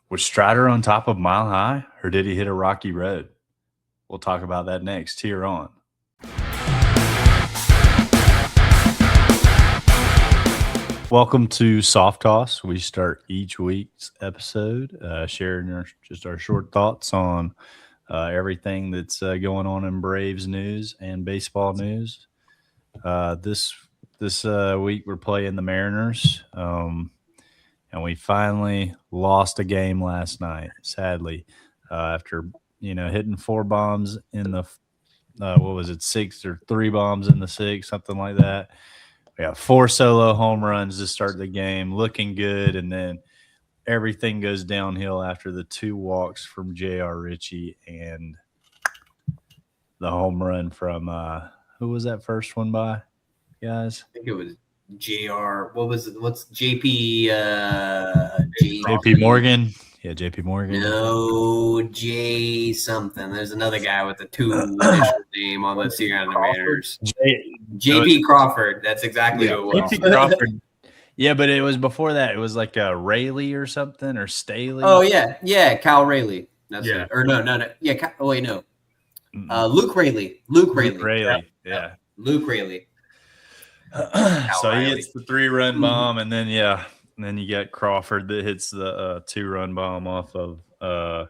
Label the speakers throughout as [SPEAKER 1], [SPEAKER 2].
[SPEAKER 1] Was Strider on top of Mile High, or did he hit a rocky road? We'll talk about that next here on. Welcome to Soft Toss. We start each week's episode sharing our short thoughts on everything that's going on in Braves news and baseball news. This week we're playing the Mariners, and we finally lost a game last night. Sadly, after hitting four bombs in the what was it, sixth, or three bombs in the sixth, something like that. We got four solo home runs to start the game, looking good, and then everything goes downhill after the two walks from J.R. Ritchie and the home run from who was that first one by, guys?
[SPEAKER 2] I think it was JR. What was it? What's JP?
[SPEAKER 1] JP Morgan. Yeah, JP Morgan.
[SPEAKER 2] No, J something. There's another guy with a two initial name on the Seattle Mariners. JP Crawford. That's exactly who it was.
[SPEAKER 1] JP Crawford. Yeah, but it was before that. It was like a Rayleigh or something, or Staley.
[SPEAKER 2] Oh yeah, Cal Rayleigh. That's it. Or no. Yeah. Oh wait, no. Luke Rayleigh. Luke Rayleigh.
[SPEAKER 1] Yeah.
[SPEAKER 2] Luke Rayleigh.
[SPEAKER 1] So he hits the 3-run bomb, and then you got Crawford that hits the 2-run bomb off of a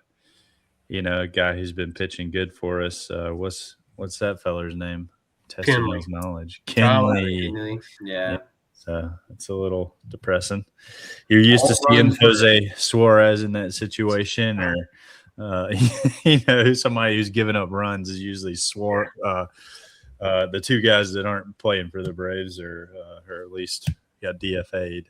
[SPEAKER 1] guy who's been pitching good for us. What's that feller's name? Testing his knowledge. Kenley.
[SPEAKER 2] Yeah.
[SPEAKER 1] So it's a little depressing. You're used to seeing Jose Suarez in that situation, or somebody who's giving up runs is usually the two guys that aren't playing for the Braves or at least got DFA'd.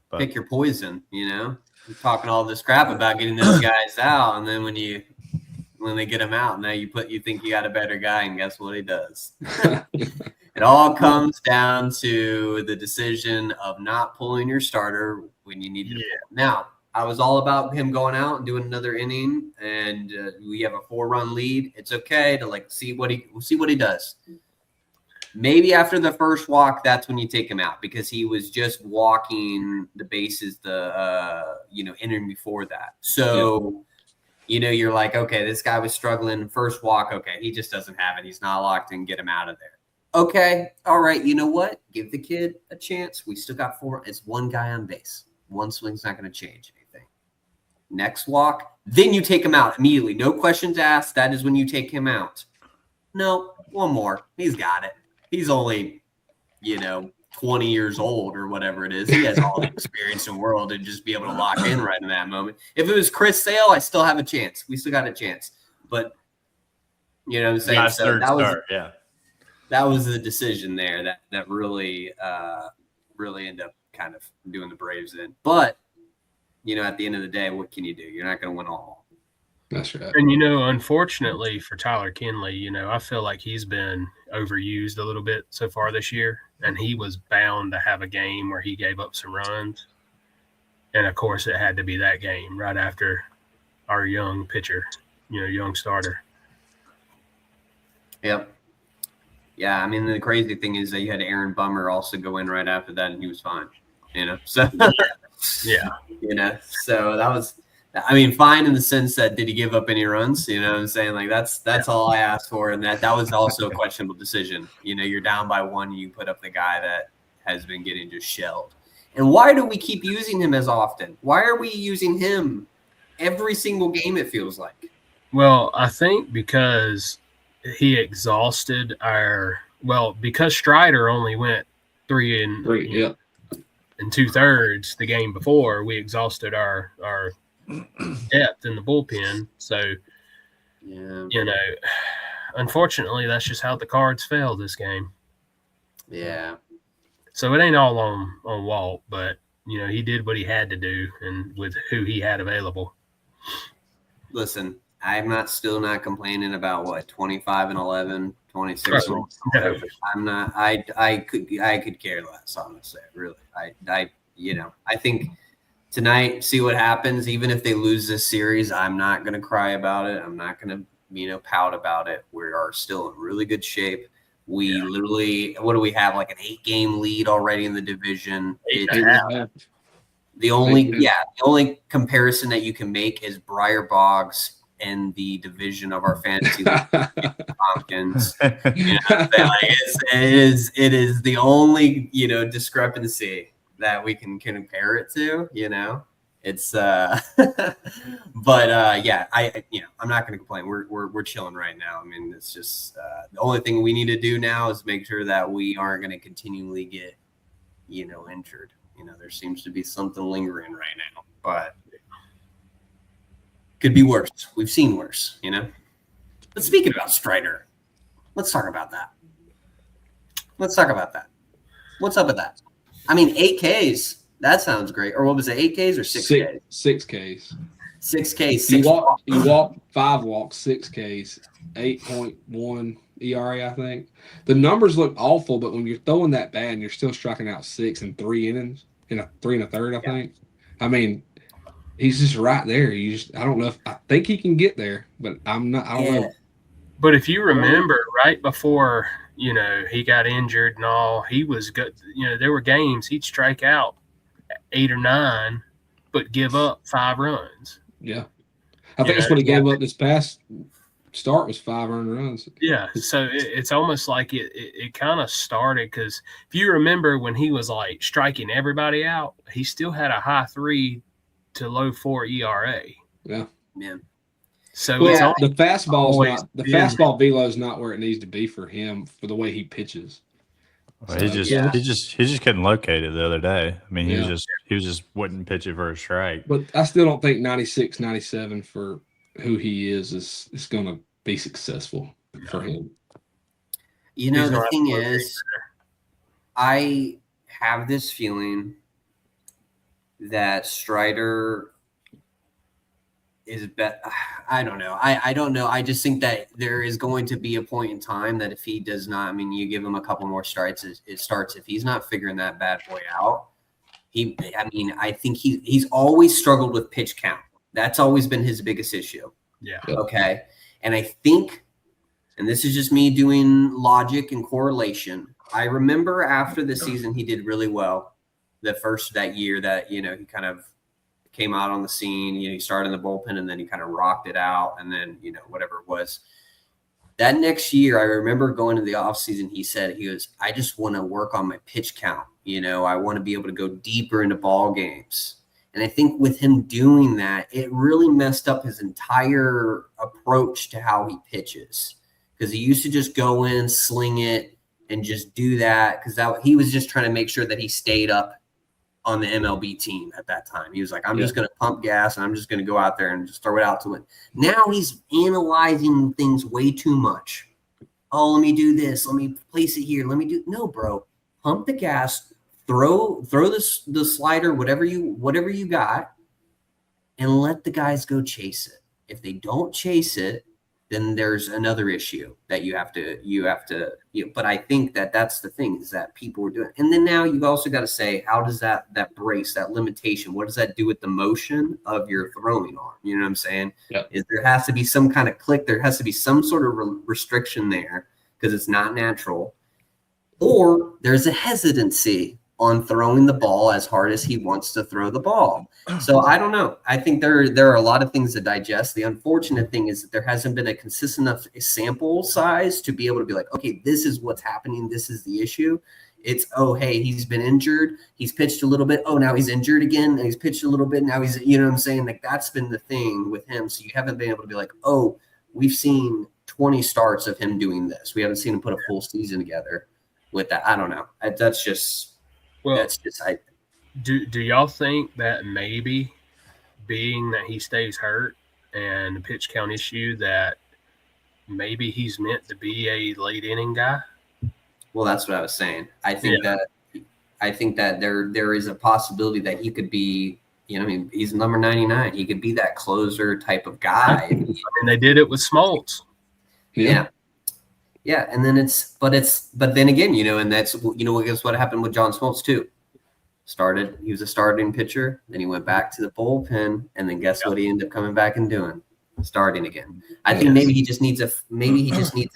[SPEAKER 2] But pick your poison. You're talking all this crap about getting those guys out, and then when they get them out, now you think you got a better guy, and guess what he does? It all comes down to the decision of not pulling your starter when you need to. Now, I was all about him going out and doing another inning, and we have a 4-run lead. It's okay to see what he does. Maybe after the first walk, that's when you take him out, because he was just walking the bases the inning before that. So you're like, okay, this guy was struggling first walk. Okay, he just doesn't have it. He's not locked in. Get him out of there. Okay, all right. You know what? Give the kid a chance. We still got 4. It's one guy on base. One swing's not going to change anything. Next walk, then you take him out immediately. No questions asked. That is when you take him out. No, one more. He's got it. He's only, 20 years old or whatever it is. He has all the experience in the world to just be able to lock in right in that moment. If it was Chris Sale, I still have a chance. We still got a chance. But, you know what I'm saying? So that was the decision there that really ended up kind of doing the Braves in. But, at the end of the day, what can you do? You're not going to win all.
[SPEAKER 3] That's right.
[SPEAKER 4] And, unfortunately for Tyler Kenley, I feel like he's been overused a little bit so far this year. And he was bound to have a game where he gave up some runs. And, of course, it had to be that game right after our young pitcher, young starter.
[SPEAKER 2] Yep. Yeah, I mean, the crazy thing is that you had Aaron Bummer also go in right after that, and he was fine, So, so that was, fine in the sense that did he give up any runs? You know what I'm saying? Like, that's all I asked for, and that was also a questionable decision. You're down by 1, you put up the guy that has been getting just shelled. And why do we keep using him as often? Why are we using him every single game, it feels like?
[SPEAKER 4] Well, I think because he exhausted because Strider only went 3 2/3 the game before, we exhausted our depth in the bullpen. So, unfortunately, that's just how the cards fell this game.
[SPEAKER 2] Yeah.
[SPEAKER 4] So it ain't all on Walt, but he did what he had to do and with who he had available.
[SPEAKER 2] Listen, I'm still not complaining about 25-11, 26. I'm not. I could care less, honestly. Really, I think tonight, see what happens. Even if they lose this series, I'm not going to cry about it. I'm not going to pout about it. We are still in really good shape. We literally, what do we have? Like an 8-game lead already in the division. The only comparison that you can make is Briar Boggs and the division of our fantasy league, Tompkins. You know, it is the only discrepancy that we can compare it to. It's but I'm not going to complain. We're chilling right now. I mean, it's just the only thing we need to do now is make sure that we aren't going to continually get injured. There seems to be something lingering right now, but could be worse. We've seen worse, But speaking about Strider, let's talk about that. What's up with that? I mean, 8Ks. That sounds great. Or what was it, 8Ks or 6Ks?
[SPEAKER 3] 6Ks.
[SPEAKER 2] 6Ks.
[SPEAKER 3] You walk 5 walks, 6Ks, 8.1 ERA, I think. The numbers look awful, but when you're throwing that bad and you're still striking out 6 in 3 innings, in a 3 1/3, I think. I mean, he's just right there. I don't know I think he can get there, but I don't know.
[SPEAKER 4] But if you remember, right before he got injured and all, he was good. There were games he'd strike out 8 or 9, but give up 5 runs.
[SPEAKER 3] Yeah, I think that's what he gave up this past start was 5 earned runs.
[SPEAKER 4] Yeah, so it's almost like it kind of started because if you remember when he was like striking everybody out, he still had a high 3 to low 4 ERA.
[SPEAKER 3] Yeah,
[SPEAKER 2] man.
[SPEAKER 4] So
[SPEAKER 3] the fastball velo is not where it needs to be for him for the way he pitches.
[SPEAKER 1] Well, he just couldn't locate it the other day. I mean, he was just wouldn't pitch it for a strike.
[SPEAKER 3] But I still don't think 96, 97 for who he is going to be successful for him.
[SPEAKER 2] The thing is, I have this feeling that Strider is I don't know. I don't know. I just think that there is going to be a point in time that if he does not, I mean, you give him a couple more starts, it starts. If he's not figuring that bad boy out, I think he's always struggled with pitch count. That's always been his biggest issue.
[SPEAKER 4] Yeah.
[SPEAKER 2] Okay. And I think, and this is just me doing logic and correlation, I remember after the season he did really well. That year that, he kind of came out on the scene, he started in the bullpen and then he kind of rocked it out. And then, whatever it was that next year, I remember going to the off season. He said, I just want to work on my pitch count. I want to be able to go deeper into ball games. And I think with him doing that, it really messed up his entire approach to how he pitches. Because he used to just go in, sling it, and just do that. Because he was just trying to make sure that he stayed up on the MLB team at that time. He was like, I'm just going to pump gas and I'm just going to go out there and just throw it out to win. Now he's analyzing things way too much. Oh, let me do this. Let me place it here. No, bro. Pump the gas. Throw the slider, whatever you got, and let the guys go chase it. If they don't chase it, then there's another issue that you have to. But I think that's the thing is that people were doing. And then now you've also got to say, how does that brace, that limitation, what does that do with the motion of your throwing arm? You know what I'm saying?
[SPEAKER 3] Yep.
[SPEAKER 2] There has to be some kind of click. There has to be some sort of restriction there because it's not natural. Or there's a hesitancy on throwing the ball as hard as he wants to throw the ball. So I don't know. I think there are a lot of things to digest. The unfortunate thing is that there hasn't been a consistent enough sample size to be able to be like, okay, this is what's happening. This is the issue. It's, oh, hey, he's been injured. He's pitched a little bit. Oh, now he's injured again. And he's pitched a little bit. Now he's, you know what I'm saying? Like that's been the thing with him. So you haven't been able to be like, oh, we've seen 20 starts of him doing this. We haven't seen him put a full season together with that. I don't know. That's just,
[SPEAKER 4] do y'all think that maybe being that he stays hurt and the pitch count issue that maybe he's meant to be a late inning guy?
[SPEAKER 2] Well, that's what I was saying. I think that there is a possibility that he could be, he's number 99. He could be that closer type of guy.
[SPEAKER 4] And they did it with Smoltz.
[SPEAKER 2] Yeah. Yeah, and then but then again, and that's, guess what happened with John Smoltz too. He was a starting pitcher, then he went back to the bullpen, and then guess what he ended up coming back and doing? Starting again. I think maybe he just needs to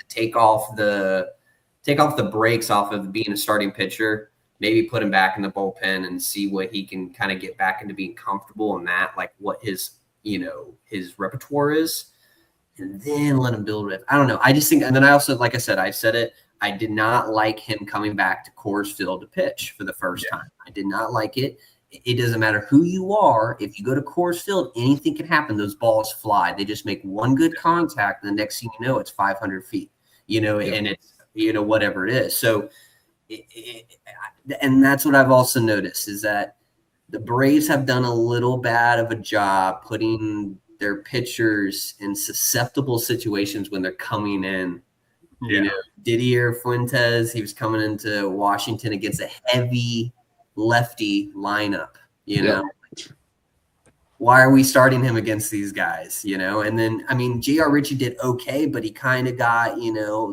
[SPEAKER 2] take off the brakes off of being a starting pitcher, maybe put him back in the bullpen and see what he can kind of get back into being comfortable in that, like what his, his repertoire is, and then let him build it. I don't know. I just think, and then I also, like I said, I did not like him coming back to Coors Field to pitch for the first time. I did not like it. It doesn't matter who you are. If you go to Coors Field, anything can happen. Those balls fly. They just make one good contact, and the next thing you know, it's 500 feet, and it's, whatever it is. So, and that's what I've also noticed is that the Braves have done a little bad of a job putting their pitchers in susceptible situations when they're coming in. Didier Fuentes, he was coming into Washington against a heavy lefty lineup, Why are we starting him against these guys, And then, I mean, J.R. Ritchie did okay, but he kind of got,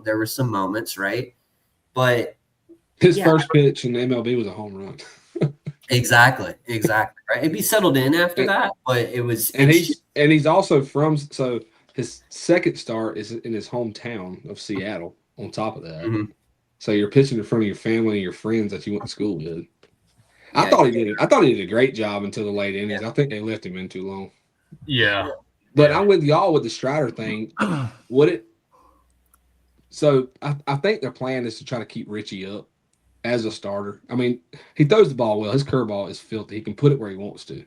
[SPEAKER 2] there were some moments, right? But
[SPEAKER 3] his first pitch in the MLB was a home run.
[SPEAKER 2] Exactly. Right. He settled in after that, but it was.
[SPEAKER 3] And he's also so his second start is in his hometown of Seattle. On top of that, so you're pitching in front of your family and your friends that you went to school with. I thought he did a great job until the late innings. I think they left him in too long.
[SPEAKER 4] Yeah.
[SPEAKER 3] But I'm with y'all with the Strider thing. So I think their plan is to try to keep Richie up as a starter. I mean, he throws the ball well. His curveball is filthy. He can put it where he wants to.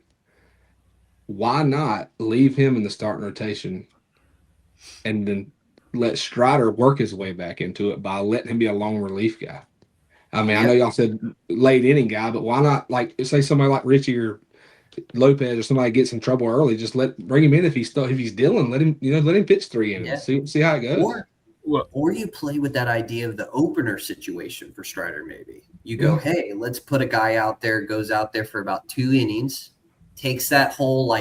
[SPEAKER 3] Why not leave him in the starting rotation and then let Strider work his way back into it by letting him be a long relief guy? I mean, I know y'all said late inning guy, but why not, like, say somebody like Richie or Lopez or somebody gets in trouble early, just bring him in if he's dealing, let him pitch 3 innings, see how it goes.
[SPEAKER 2] Or you play with that idea of the opener situation for Strider. Maybe you go, hey, let's put a guy out there, goes out there for about 2 innings, takes that whole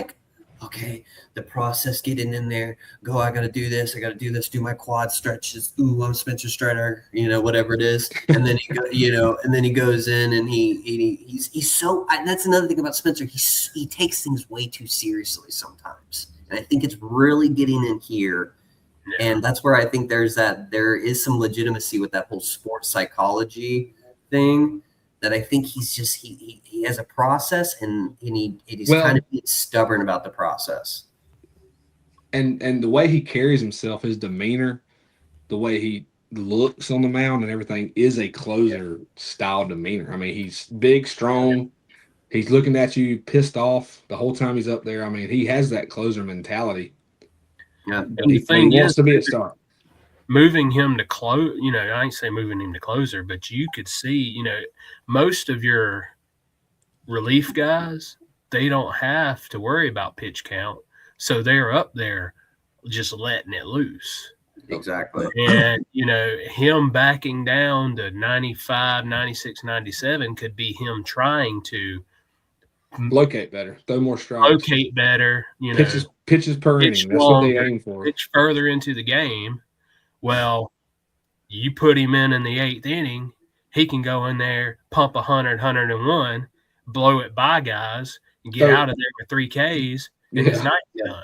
[SPEAKER 2] okay, the process getting in there, I got to do this, do my quad stretches. Ooh, I'm Spencer Strider, whatever it is. And then he goes in and he's so, and that's another thing about Spencer. He takes things way too seriously sometimes. And I think it's really getting in here. And that's where I think there is some legitimacy with that whole sports psychology thing. That I think he's just he has a process and he's kind of being stubborn about the process.
[SPEAKER 3] And the way he carries himself, his demeanor, the way he looks on the mound and everything is a closer style demeanor. I mean, he's big, strong. He's looking at you pissed off the whole time he's up there. I mean, he has that closer mentality.
[SPEAKER 2] Yeah,
[SPEAKER 4] the thing
[SPEAKER 3] wants to be a star.
[SPEAKER 4] Moving him to close, I ain't say moving him to closer, but you could see, most of your relief guys, they don't have to worry about pitch count. So they're up there just letting it loose.
[SPEAKER 2] Exactly.
[SPEAKER 4] And, him backing down to 95, 96, 97 could be him trying to
[SPEAKER 3] locate better, throw more strikes.
[SPEAKER 4] Locate better,
[SPEAKER 3] pitches per inning. That's what they aim for.
[SPEAKER 4] Pitch further into the game. Well, you put him in the 8th inning, he can go in there, pump 100, 101, blow it by guys, and get out of there with 3 Ks, and his night's done.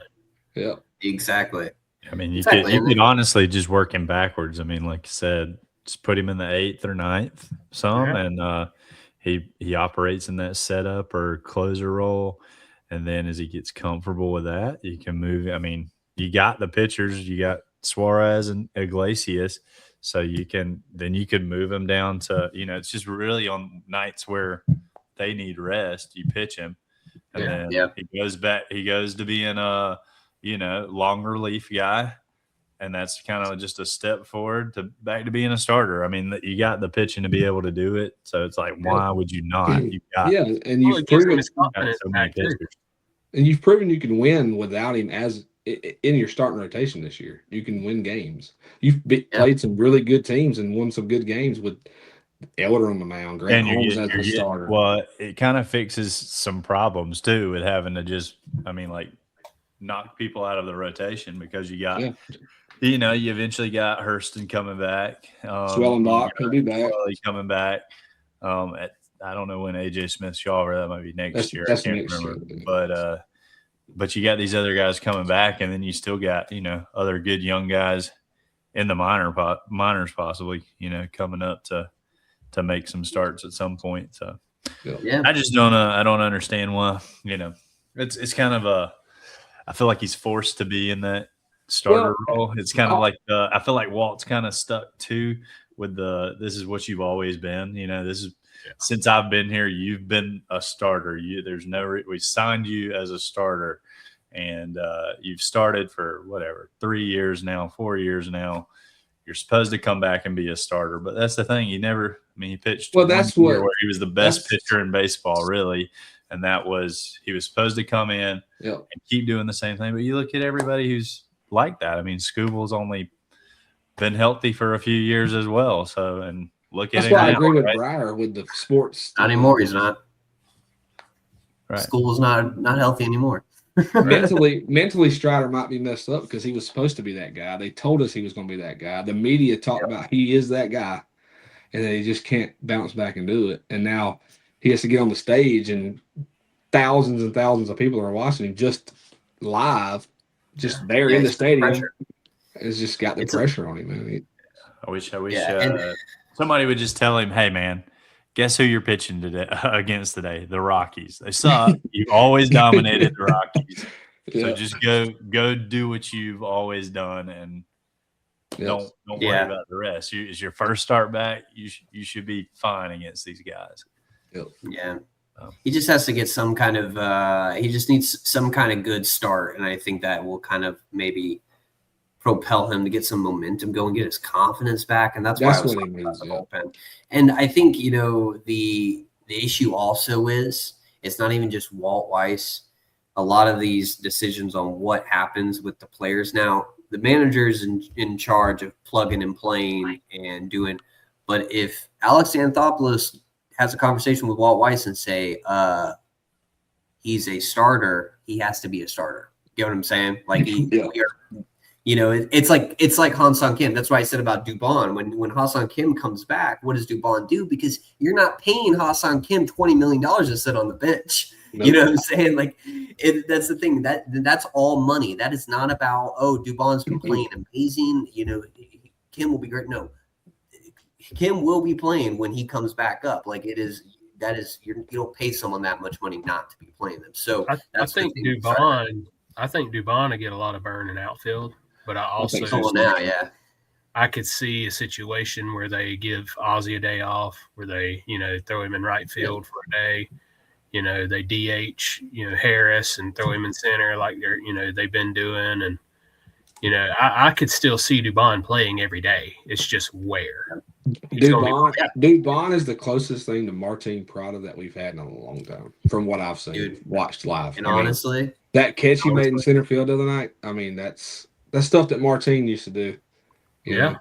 [SPEAKER 3] Yeah,
[SPEAKER 2] exactly.
[SPEAKER 1] I mean, you could honestly just work him backwards. I mean, like you said, just put him in the 8th or 9th and he operates in that setup or closer role, and then as he gets comfortable with that, you can move. I mean, you got the pitchers, you got Suarez and Iglesias, so you can move him down to, it's just really on nights where they need rest, you pitch him, and then he goes to being a long relief guy, and that's kind of just a step forward back to being a starter. I mean, you got the pitching to be able to do it, so it's like, why would you not? You got
[SPEAKER 3] and you've proven you've proven you can win without him as in your starting rotation this year. You can win games. You've played some really good teams and won some good games with Elder on the mound, Grant Holmes as the starter.
[SPEAKER 1] Well, it kind of fixes some problems too with having to just, knock people out of the rotation, because you got, you eventually got Hurston coming back.
[SPEAKER 3] Swellenbach will be back.
[SPEAKER 1] Coming back. I don't know when AJ Smith-Shawver, that might be next year. I can't remember.
[SPEAKER 3] Year.
[SPEAKER 1] But you got these other guys coming back, and then you still got, other good young guys in the minors possibly, coming up to to make some starts at some point. So
[SPEAKER 2] Yeah.
[SPEAKER 1] I just don't understand why. It's kind of I feel like he's forced to be in that starter role. It's kind of like I feel like Walt's kind of stuck too with this is what you've always been. This is since I've been here, you've been a starter. We signed you as a starter, and you've started for 3 years now, 4 years now. You're supposed to come back and be a starter, but that's the thing. He pitched
[SPEAKER 3] that's
[SPEAKER 1] one year
[SPEAKER 3] what
[SPEAKER 1] where he was the best pitcher in baseball, really, and that was he was supposed to come in and keep doing the same thing. But you look at everybody who's like that. I mean, Scooble's only been healthy for a few years as well. So, and look at
[SPEAKER 3] that's
[SPEAKER 1] him
[SPEAKER 3] why
[SPEAKER 1] now,
[SPEAKER 3] I agree with
[SPEAKER 1] right?
[SPEAKER 3] Breyer with the sports.
[SPEAKER 2] Not anymore. He's not.
[SPEAKER 1] Right.
[SPEAKER 2] School's not healthy anymore.
[SPEAKER 3] Mentally, Strider might be messed up because he was supposed to be that guy. They told us he was going to be that guy. The media talked about he is that guy, and then he just can't bounce back and do it. And now he has to get on the stage, and thousands and thousands of people are watching him just live, just there in the stadium. It's just got the pressure on him, man.
[SPEAKER 1] I wish somebody would just tell him, "Hey, man, guess who you're pitching today against today? The Rockies. They suck. You've always dominated the Rockies. So just go do what you've always done, and don't worry about the rest. It's your first start back. You should be fine against these guys."
[SPEAKER 2] Yeah. He just has to get some kind of he just needs some kind of good start, and I think that will kind of maybe propel him to get some momentum going, get his confidence back, and that's why I was talking about the bullpen. And I think the issue also is it's not even just Walt Weiss. A lot of these decisions on what happens with the players now, the manager's in charge of plugging and playing and doing. But if Alex Anthopoulos has a conversation with Walt Weiss and say he's a starter, he has to be a starter. You know what I'm saying? Like it's like Ha-Seong Kim. That's why I said about Dubon. When Ha-Seong Kim comes back, what does Dubon do? Because you're not paying Ha-Seong Kim $20 million to sit on the bench. Nope. You know what I'm saying? Like that's the thing. That's all money. That is not about Dubon's been playing amazing. Kim will be great. No, Kim will be playing when he comes back up. Like you don't pay someone that much money not to be playing them. So
[SPEAKER 4] I think Dubon. I think Dubon will get a lot of burn in outfield. But I also I could see a situation where they give Ozzie a day off, where they, throw him in right field for a day. They DH, Harris and throw him in center like they've been doing. And, I could still see Dubon playing every day. It's just where.
[SPEAKER 3] Dubon is the closest thing to Martin Prada that we've had in a long time, from what I've seen, watched live.
[SPEAKER 2] And honestly,
[SPEAKER 3] that catch he made in center field the other night, I mean, that's stuff that Martin used to do.
[SPEAKER 4] Yeah.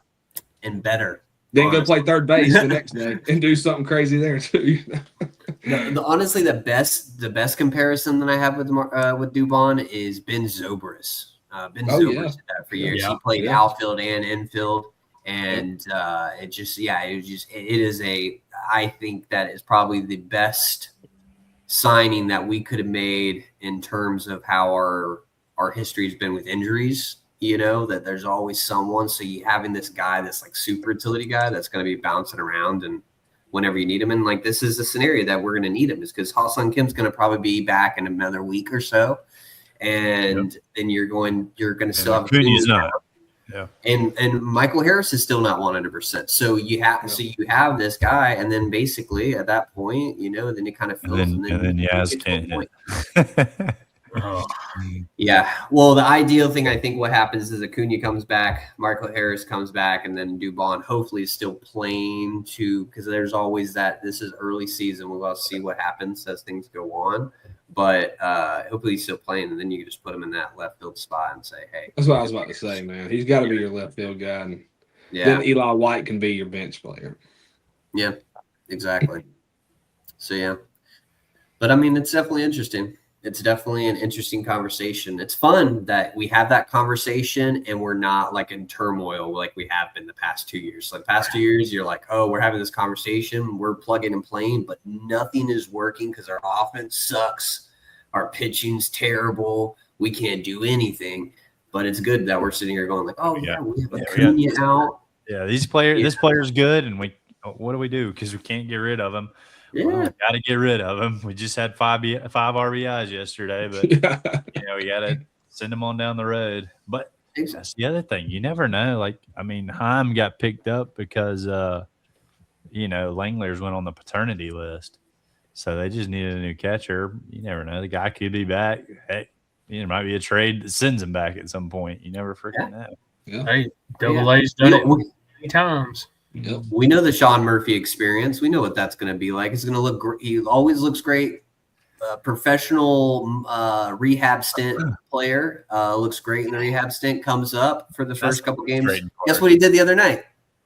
[SPEAKER 2] And better.
[SPEAKER 3] Then go play third base the next day and do something crazy there too.
[SPEAKER 2] Honestly, the best comparison that I have with Dubon is Ben Zobrist. Ben Zobrist did that for years. He played outfield and infield, and I think that is probably the best signing that we could have made in terms of how our history has been with injuries. That there's always someone. So you having this guy that's like super utility guy that's going to be bouncing around and whenever you need him. And like, this is the scenario that we're going to need him, is because Ha-Seong Kim's going to probably be back in another week or so. And then you're going to still have
[SPEAKER 1] Acuna's not.
[SPEAKER 2] Yeah. And Michael Harris is still not 100%. So you have this guy, and then basically at that point, then it kind of fills, and then Yaz can't hit. Yeah. Well, the ideal thing, I think what happens is Acuna comes back, Michael Harris comes back, and then Dubon hopefully is still playing too, because there's always that. This is early season. We'll see what happens as things go on. But hopefully he's still playing, and then you can just put him in that left field spot and say, hey.
[SPEAKER 3] That's what I was about to say, man. He's got to be your left field guy. And then Eli White can be your bench player.
[SPEAKER 2] Yeah, exactly. So, yeah. But, I mean, it's definitely interesting. It's definitely an interesting conversation. It's fun that we have that conversation and we're not like in turmoil like we have been the past 2 years. Like past 2 years, you're like, oh, we're having this conversation. We're plugging and playing, but nothing is working because our offense sucks. Our pitching's terrible. We can't do anything. But it's good that we're sitting here going like, oh, yeah, we have Acuna out.
[SPEAKER 1] Yeah, this player's good, and what do we do? Because we can't get rid of him.
[SPEAKER 2] Yeah.
[SPEAKER 1] Well, we got to get rid of him. We just had five RBIs yesterday, but we got to send him on down the road. But that's the other thing. You never know. Like, I mean, Heim got picked up because, Langler's went on the paternity list. So they just needed a new catcher. You never know. The guy could be back. Hey, there might be a trade that sends him back at some point. You never freaking know.
[SPEAKER 3] Yeah.
[SPEAKER 4] Hey, Double A's done it many times.
[SPEAKER 3] Yep.
[SPEAKER 2] We know the Sean Murphy experience. We know what that's going to be like. It's going to look great. He always looks great. Professional rehab stint player. Looks great in the rehab stint. Comes up for the first couple games. Guess what he did the other night?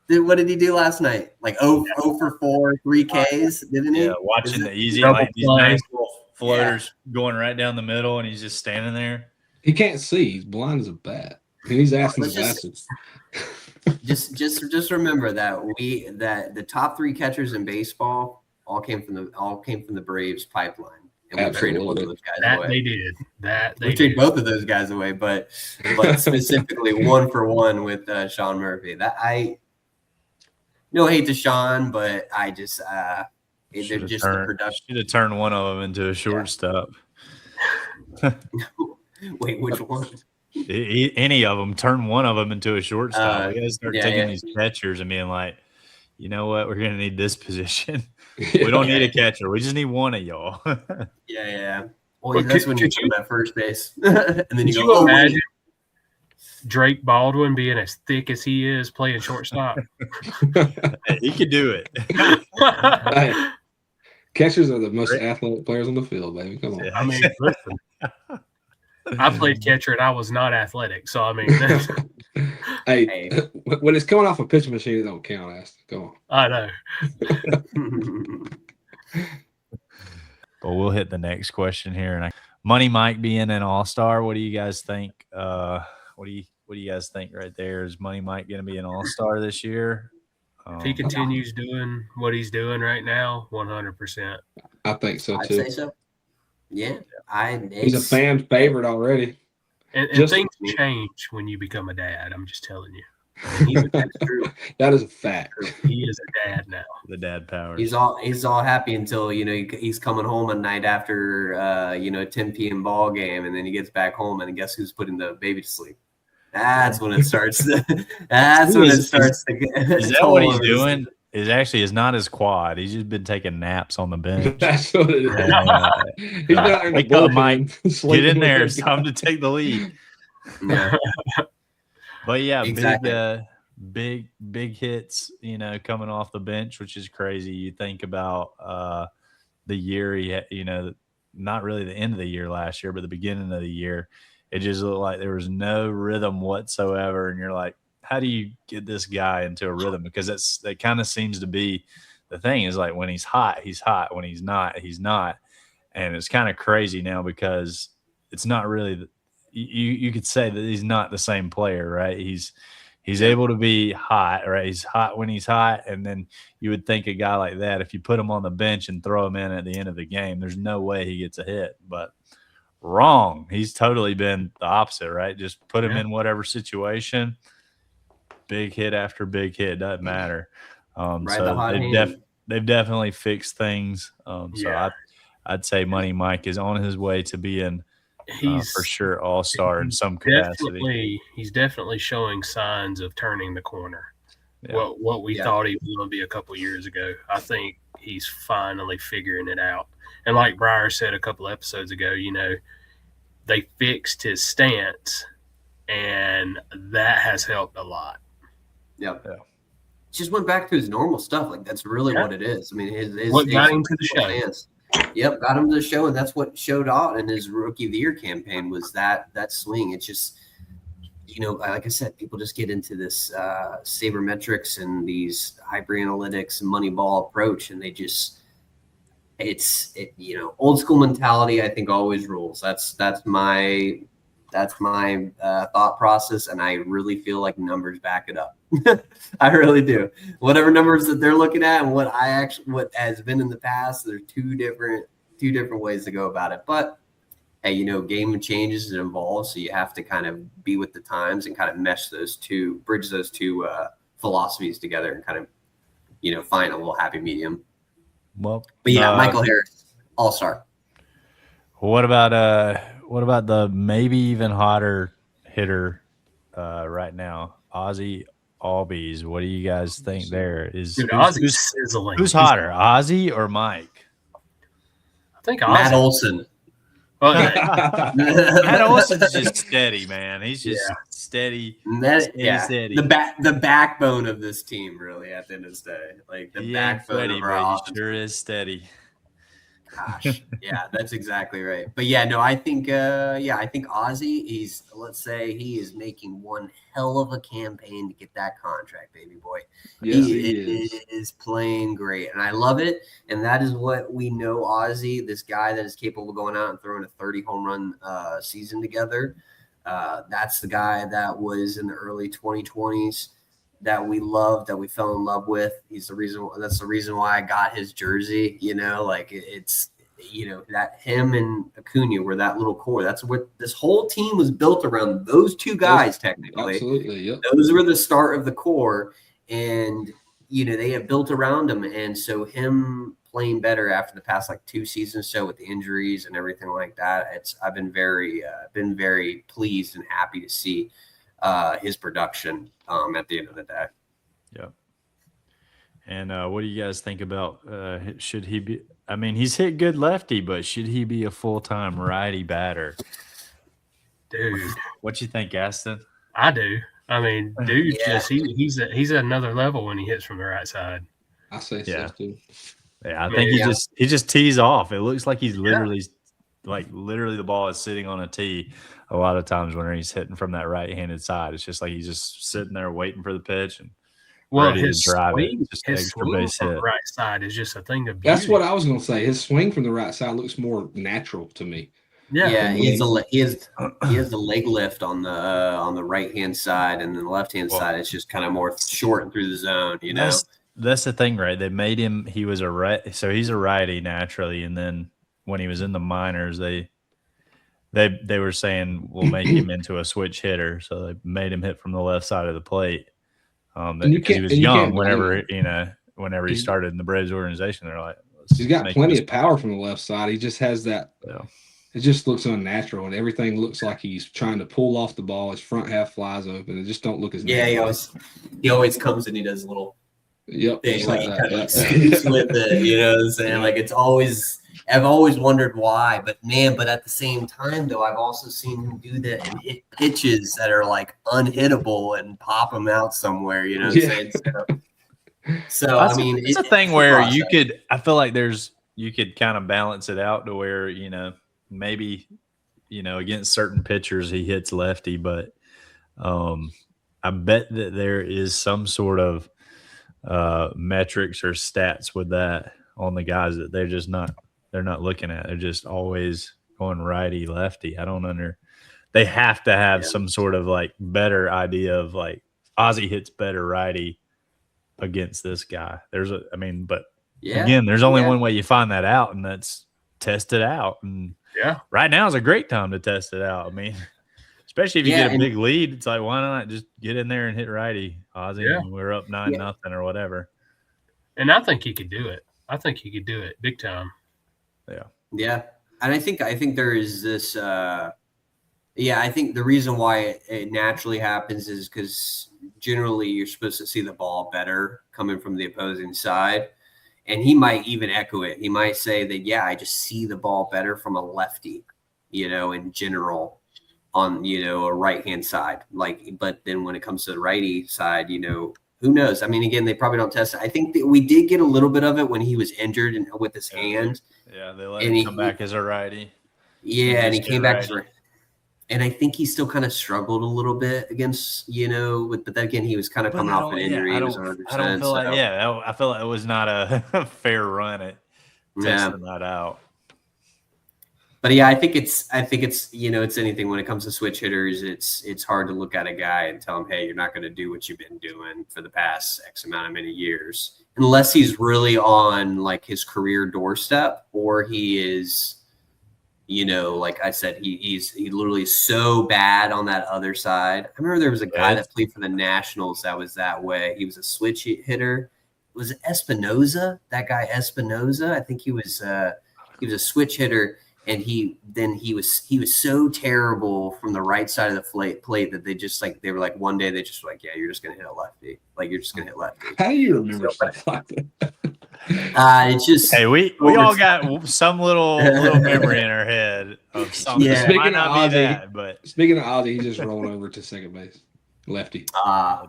[SPEAKER 2] What did he do last night? Like 0 for 4, 3 Ks, didn't he?
[SPEAKER 1] Yeah, watching the easy,
[SPEAKER 4] Double
[SPEAKER 1] like these
[SPEAKER 4] play.
[SPEAKER 1] nice little floaters going right down the middle, and he's just standing there.
[SPEAKER 3] He can't see. He's blind as a bat. And he's asking his glasses.
[SPEAKER 2] Just remember that the top 3 catchers in baseball all came from the Braves pipeline, and we traded one of those guys away.
[SPEAKER 4] They did.
[SPEAKER 2] We traded both of those guys away, but specifically 1 for 1 with Sean Murphy. That no hate to Sean, but I just they're just the production.
[SPEAKER 1] Should have turned one of them into a shortstop.
[SPEAKER 2] Wait, which one?
[SPEAKER 1] Any of them, turn one of them into a shortstop. We got to start taking these catchers and being like, you know what, we're going to need this position. We don't need a catcher. We just need one of y'all.
[SPEAKER 2] Yeah. Well, that's when you come at first base, and then you
[SPEAKER 4] Could
[SPEAKER 2] go.
[SPEAKER 4] you imagine Drake Baldwin being as thick as he is playing shortstop?
[SPEAKER 1] He could do it.
[SPEAKER 3] Hey, catchers are the most athletic players on the field, baby. Come on.
[SPEAKER 4] I mean, listen. I played catcher and I was not athletic, so I mean,
[SPEAKER 3] hey, when it's coming off a pitching machine, it don't count. Aston. Go on.
[SPEAKER 4] I know.
[SPEAKER 1] But we'll hit the next question here, and Money Mike being an all-star. What do you guys think? What do you guys think right there? Is Money Mike going to be an all-star this year?
[SPEAKER 4] If he continues doing what he's doing right now, 100%.
[SPEAKER 3] I think so
[SPEAKER 2] I'd
[SPEAKER 3] too.
[SPEAKER 2] say so. Yeah,
[SPEAKER 3] he's a fan favorite already.
[SPEAKER 4] And things change when you become a dad. I'm just telling you.
[SPEAKER 2] That's true.
[SPEAKER 3] That is a fact.
[SPEAKER 4] He is a dad now.
[SPEAKER 1] The dad powers.
[SPEAKER 2] He's all happy until he's coming home at night after 10 p.m. ball game, and then he gets back home, and guess who's putting the baby to sleep? That's when it starts. Is that
[SPEAKER 1] what he's doing? Is not his quad. He's just been taking naps on the bench.
[SPEAKER 3] That's what it is. He's not in the
[SPEAKER 1] wake up, Mike.
[SPEAKER 3] bullpen,
[SPEAKER 1] Get in there. It's time to take the lead.
[SPEAKER 2] Yeah.
[SPEAKER 1] But yeah,
[SPEAKER 2] Exactly.
[SPEAKER 1] big hits, coming off the bench, which is crazy. You think about the year he had, not really the end of the year last year, but the beginning of the year. It just looked like there was no rhythm whatsoever. And you're like, how do you get this guy into a rhythm? Because that kind of seems to be the thing, is like when he's hot, he's hot. When he's not, he's not. And it's kind of crazy now because it's not really you could say that he's not the same player, right? He's able to be hot, right? He's hot when he's hot. And then you would think a guy like that, if you put him on the bench and throw him in at the end of the game, there's no way he gets a hit. But wrong. He's totally been the opposite, right? Just put him in whatever situation. Big hit after big hit, doesn't matter. So they've definitely fixed things. So I'd say Mike is on his way to being for sure all-star in some capacity.
[SPEAKER 4] He's definitely showing signs of turning the corner. Yeah. What we thought he was going to be a couple years ago. I think he's finally figuring it out. And like Briar said a couple episodes ago, they fixed his stance, and that has helped a lot.
[SPEAKER 2] Yeah. Just went back to his normal stuff. Like, that's really what it is. I mean, his
[SPEAKER 4] got him to the show.
[SPEAKER 2] Stance. Yep, got him to the show, and that's what showed out in his Rookie of the Year campaign was that swing. It's just, like I said, people just get into this sabermetrics and these hyper analytics and money ball approach, and they just old school mentality. I think always rules. That's my thought process, and I really feel like numbers back it up. I really do. Whatever numbers that they're looking at and what has been in the past, there are two different ways to go about it. But hey, game changes and evolves, so you have to kind of be with the times and kind of bridge those two philosophies together and kind of find a little happy medium.
[SPEAKER 1] Well,
[SPEAKER 2] But yeah, Michael Harris, all-star.
[SPEAKER 1] what about the maybe even hotter hitter right now, Ozzy Albies? What do you guys think there?
[SPEAKER 4] Dude, Ozzy's sizzling.
[SPEAKER 1] Who's hotter, Ozzy or Mike?
[SPEAKER 4] I think
[SPEAKER 2] Matt
[SPEAKER 4] Ozzy.
[SPEAKER 2] Olson.
[SPEAKER 4] Well,
[SPEAKER 1] Matt Olson's just steady, man. He's just steady. Steady.
[SPEAKER 2] The backbone of this team, really, at the end of the day. Like the backbone of our offense.
[SPEAKER 1] He sure is steady.
[SPEAKER 2] Gosh, yeah, that's exactly right. But yeah, no, I think Ozzy, let's say he is making one hell of a campaign to get that contract, baby boy.
[SPEAKER 3] Yes,
[SPEAKER 2] he is playing great, and I love it. And that is what we know Ozzy, this guy that is capable of going out and throwing a 30 home run season together. That's the guy that was in the early 2020s that we loved, that we fell in love with. That's the reason why I got his jersey, it's that him and Acuna were that little core. That's what this whole team was built around, those two guys, technically.
[SPEAKER 3] Absolutely, yep.
[SPEAKER 2] Those were the start of the core, and they have built around him. And so him playing better after the past 2 seasons, so with the injuries and everything like that, I've been very pleased and happy to see his production at the end of the day.
[SPEAKER 1] Yeah. And what do you guys think about should he be? I mean, he's hit good lefty, but should he be a full-time righty batter?
[SPEAKER 4] Dude,
[SPEAKER 1] what you think, Aston?
[SPEAKER 4] I do. I mean, dude, he's at another level when he hits from the right side.
[SPEAKER 3] I say so too.
[SPEAKER 1] Yeah, I think he just tees off. It looks like he's literally the ball is sitting on a tee a lot of times when he's hitting from that right-handed side. It's just like he's just sitting there waiting for the pitch and ready to drive it. Just
[SPEAKER 4] his swing from the right side is just a thing of beauty.
[SPEAKER 3] That's what I was going to say. His swing from the right side looks more natural to me.
[SPEAKER 2] Yeah, he has the leg lift on the right-hand side, and then the left-hand side it's just kind of more short and through the zone,
[SPEAKER 1] That's the thing, right? They made him he's a righty naturally, and then when he was in the minors, they were saying we'll make him into a switch hitter, so they made him hit from the left side of the plate. Because he was young whenever he started in the Braves organization. They're like,
[SPEAKER 3] he's got plenty of power from the left side. He just has that. Yeah. It just looks unnatural, and everything looks like he's trying to pull off the ball. His front half flies open. It just don't look as natural.
[SPEAKER 2] He always comes and he does a little
[SPEAKER 3] thing
[SPEAKER 2] like that. Scoots with it. You know what I'm saying? I've always wondered why, but at the same time, though, I've also seen him do that and hit pitches that are unhittable and pop them out somewhere. You know what I'm saying? So I mean,
[SPEAKER 1] it's a thing where I feel like you could kind of balance it out to where maybe against certain pitchers he hits lefty, but I bet that there is some sort of metrics or stats with that on the guys that they're not looking at. They're just always going righty lefty. They have to have some sort of better idea of Ozzy hits better righty against this guy. Again, there's only one way you find that out, and that's test it out. And right now is a great time to test it out. I mean, especially if you get a big lead, it's like, why not just get in there and hit righty, Ozzy? And we're up 9-0 or whatever.
[SPEAKER 4] And I think he could do it. I think he could do it big time.
[SPEAKER 2] Yeah. And I think there is this I think the reason why it naturally happens is because generally you're supposed to see the ball better coming from the opposing side. And he might even echo it. He might say that, I just see the ball better from a lefty, in general on, a right-hand side. But then when it comes to the righty side, who knows? I mean, again, they probably don't test it. I think that we did get a little bit of it when he was injured and with his hand.
[SPEAKER 1] Yeah, they let him come back as a righty.
[SPEAKER 2] Yeah, and he came back as a righty. And I think he still kind of struggled a little bit against, but then again, he was kind of coming off an injury. I don't feel
[SPEAKER 1] I feel like it was not a fair run at testing that out.
[SPEAKER 2] But I think it's it's anything when it comes to switch hitters. It's hard to look at a guy and tell him, hey, you're not going to do what you've been doing for the past X amount of many years, unless he's really on his career doorstep, or he is, like I said, he literally so bad on that other side. I remember there was a guy that played for the Nationals that was that way. He was a switch hitter, was it Espinoza? That guy Espinoza. I think he was a switch hitter, and he was so terrible from the right side of the plate that they were like one day they just were like, yeah, you're just gonna hit a lefty. Like you're just gonna hit lefty.
[SPEAKER 3] How do you remember stuff like that?
[SPEAKER 2] It's just
[SPEAKER 1] Hey, we all got some little memory in our head of something.
[SPEAKER 2] Yeah.
[SPEAKER 1] It might not be that, but
[SPEAKER 3] Speaking of Ozzy, he just rolled over to second base. Lefty.
[SPEAKER 1] You have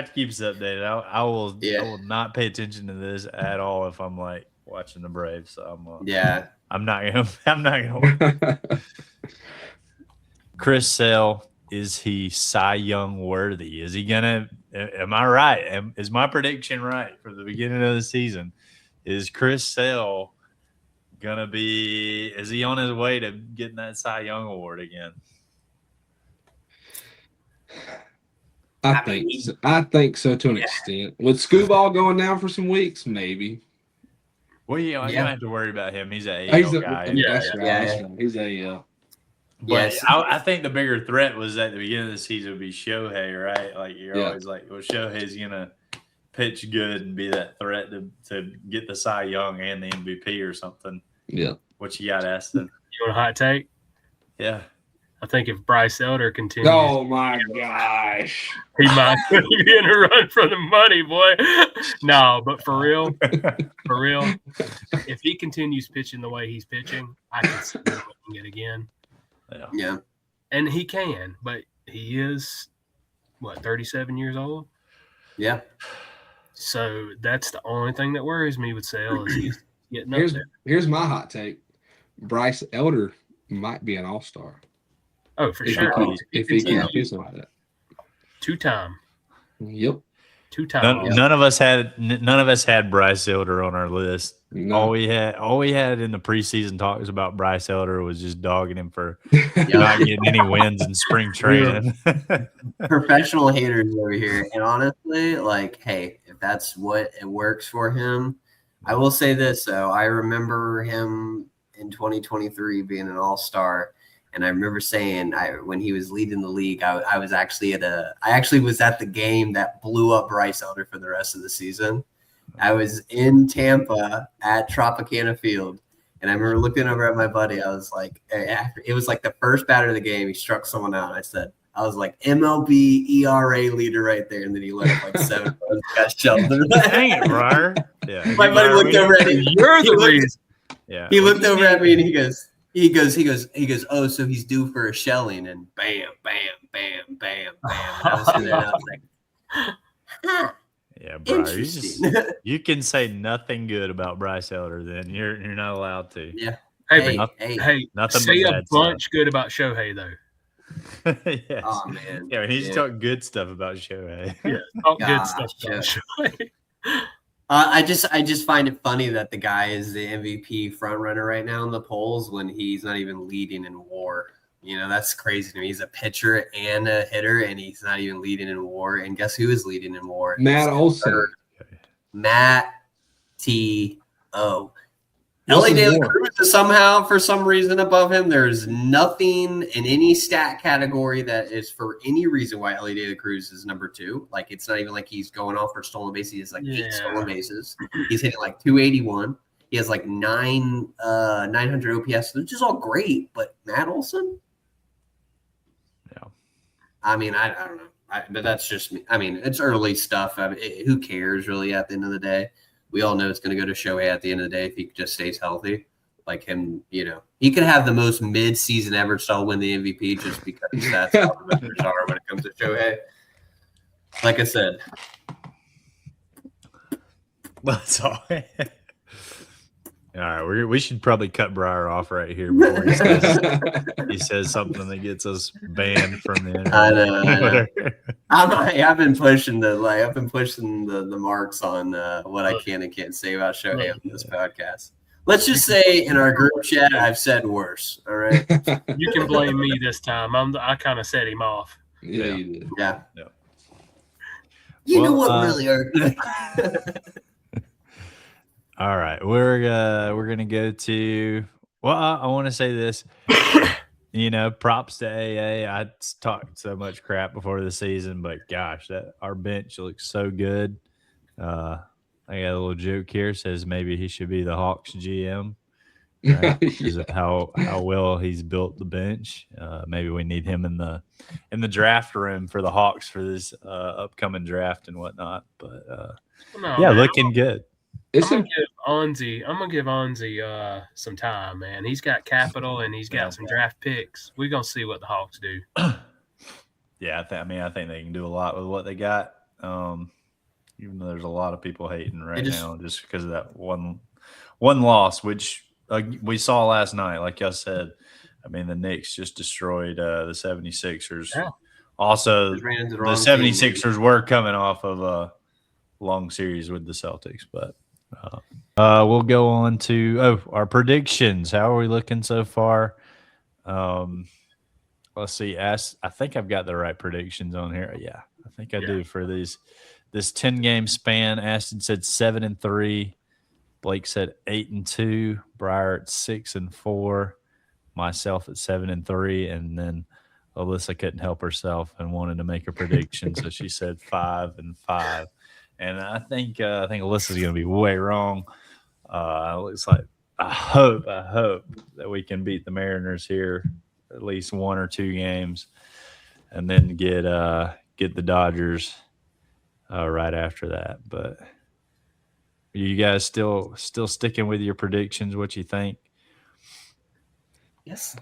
[SPEAKER 1] to keep us updated. I will
[SPEAKER 2] Yeah.
[SPEAKER 1] I will not pay attention to this at all if I'm like watching the Braves. So I'm not gonna. Chris Sale, is he Cy Young worthy? Is he gonna? Am I right? Is my prediction right for the beginning of the season? Is Chris Sale gonna be? Is he on his way to getting that Cy Young award again?
[SPEAKER 3] I think so to an extent. With Scooball going down for some weeks, maybe.
[SPEAKER 1] Well, you don't have to worry about him. He's an AL
[SPEAKER 3] He's
[SPEAKER 1] guy.
[SPEAKER 3] That's right. He's AL.
[SPEAKER 1] But
[SPEAKER 2] Yes.
[SPEAKER 1] I think the bigger threat was at the beginning of the season would be Shohei, right? Like you're always like, well, Shohei's gonna pitch good and be that threat to get the Cy Young and the MVP or something.
[SPEAKER 3] Yeah.
[SPEAKER 1] What you got, Aston?
[SPEAKER 4] You want a hot take?
[SPEAKER 1] Yeah.
[SPEAKER 4] I think if Bryce Elder continues,
[SPEAKER 3] Oh my gosh.
[SPEAKER 4] he might be in a run for the money, boy. No, but for real, if he continues pitching the way he's pitching, I can see him winning it again.
[SPEAKER 2] Yeah.
[SPEAKER 4] And he can, but he is, 37 years old?
[SPEAKER 2] Yeah.
[SPEAKER 4] So that's the only thing that worries me with Sale is he's getting up there.
[SPEAKER 3] Here's my hot take. Bryce Elder might be an all-star.
[SPEAKER 4] Oh, for sure.
[SPEAKER 3] If he can do something like that.
[SPEAKER 4] Two-time.
[SPEAKER 3] Yep.
[SPEAKER 4] Two-time.
[SPEAKER 1] None of us had Bryce Elder on our list.
[SPEAKER 3] No.
[SPEAKER 1] All we had in the preseason talks about Bryce Elder was just dogging him for not getting any wins in spring training.
[SPEAKER 2] Professional haters over here. And honestly, like, hey, if that's what it works for him, I will say this though. I remember him in 2023 being an all-star. And I remember saying when he was leading the league, I was actually was at the game that blew up Bryce Elder for the rest of the season. I was in Tampa at Tropicana Field, and I remember looking over at my buddy. I was like, it was like the first batter of the game. He struck someone out. I was like, MLB ERA leader right there, and then he let up like 7 runs. Got sheltered.
[SPEAKER 1] Dang it, Briar. Yeah.
[SPEAKER 2] My buddy looked over at me.
[SPEAKER 4] You're the reason.
[SPEAKER 1] Yeah.
[SPEAKER 2] He looked over at me and he goes, oh, so he's due for a shelling, and bam, bam, bam, bam, bam. And I was sitting there and I was like, huh.
[SPEAKER 1] Yeah, Briar, you can say nothing good about Bryce Elder, then you're not allowed to.
[SPEAKER 2] Yeah.
[SPEAKER 4] Hey,
[SPEAKER 1] nothing
[SPEAKER 4] say
[SPEAKER 1] but
[SPEAKER 4] a
[SPEAKER 1] bad
[SPEAKER 4] bunch
[SPEAKER 1] stuff.
[SPEAKER 4] good about Shohei, though.
[SPEAKER 1] Yes.
[SPEAKER 2] Oh man.
[SPEAKER 1] Yeah, he just talk good stuff about Shohei.
[SPEAKER 4] Yeah, talk good
[SPEAKER 2] Gosh,
[SPEAKER 4] stuff about Shohei.
[SPEAKER 2] I just find it funny that the guy is the MVP front runner right now in the polls when he's not even leading in WAR. You know, that's crazy to me. He's a pitcher and a hitter, and he's not even leading in WAR. And guess who is leading in WAR?
[SPEAKER 3] Matt Olson.
[SPEAKER 2] Matt T.O. LA De La Cruz is somehow, for some reason, above him. There's nothing in any stat category that is for any reason why LA De La Cruz is number 2. Like, it's not even like he's going off for stolen bases. He has like 8 stolen bases. He's hitting like 281. He has like 900 OPS, which is all great. But Matt Olson?
[SPEAKER 1] Yeah.
[SPEAKER 2] I mean, I don't know. But that's just me. I mean, it's early stuff. Who cares, really, at the end of the day? We all know it's going to go to Shohei at the end of the day if he just stays healthy. Like him, you know, he could have the most mid-season ever, still win the MVP just because that's how the members are when it comes to Shohei. Like I said.
[SPEAKER 1] That's all. All right, we should probably cut Briar off right here before he says something that gets us banned from the internet.
[SPEAKER 2] I know. I've been pushing the marks on what I can and can't say about Shohei on this podcast. Let's just say in our group chat, I've said worse. All right.
[SPEAKER 4] You can blame me this time. I kind of set him off.
[SPEAKER 3] Yeah, you did.
[SPEAKER 2] Yeah.
[SPEAKER 1] Yeah.
[SPEAKER 2] You know what really hurt?
[SPEAKER 1] All right, we're gonna go to. Well, I want to say this. props to AA. I talked so much crap before the season, but gosh, that our bench looks so good. I got a little joke here. Says maybe he should be the Hawks GM, right? Because of how well he's built the bench. Maybe we need him in the draft room for the Hawks for this upcoming draft and whatnot. But
[SPEAKER 4] man,
[SPEAKER 1] looking good.
[SPEAKER 3] It's
[SPEAKER 4] I'm gonna give Onzi some time, man. He's got capital and he's got some draft picks. We're gonna see what the Hawks do.
[SPEAKER 1] Yeah, I think they can do a lot with what they got. Even though there's a lot of people hating now just because of that one loss, which we saw last night. Like I said, the Knicks just destroyed the 76ers. Yeah. Also, the 76ers were coming off of a long series with the Celtics, but we'll go on to our predictions. How are we looking so far? Let's see. I think I've got the right predictions on here. Yeah, I think I do for this 10-game span. Aston said 7-3. Blake said 8-2. Briar at 6-4. Myself at 7-3, and then Alyssa couldn't help herself and wanted to make a prediction, so she said 5-5. And I think Alyssa's going to be way wrong. Looks like I hope that we can beat the Mariners here, at least 1 or 2 games, and then get the Dodgers right after that. But you guys still sticking with your predictions? What you think?
[SPEAKER 2] Yes.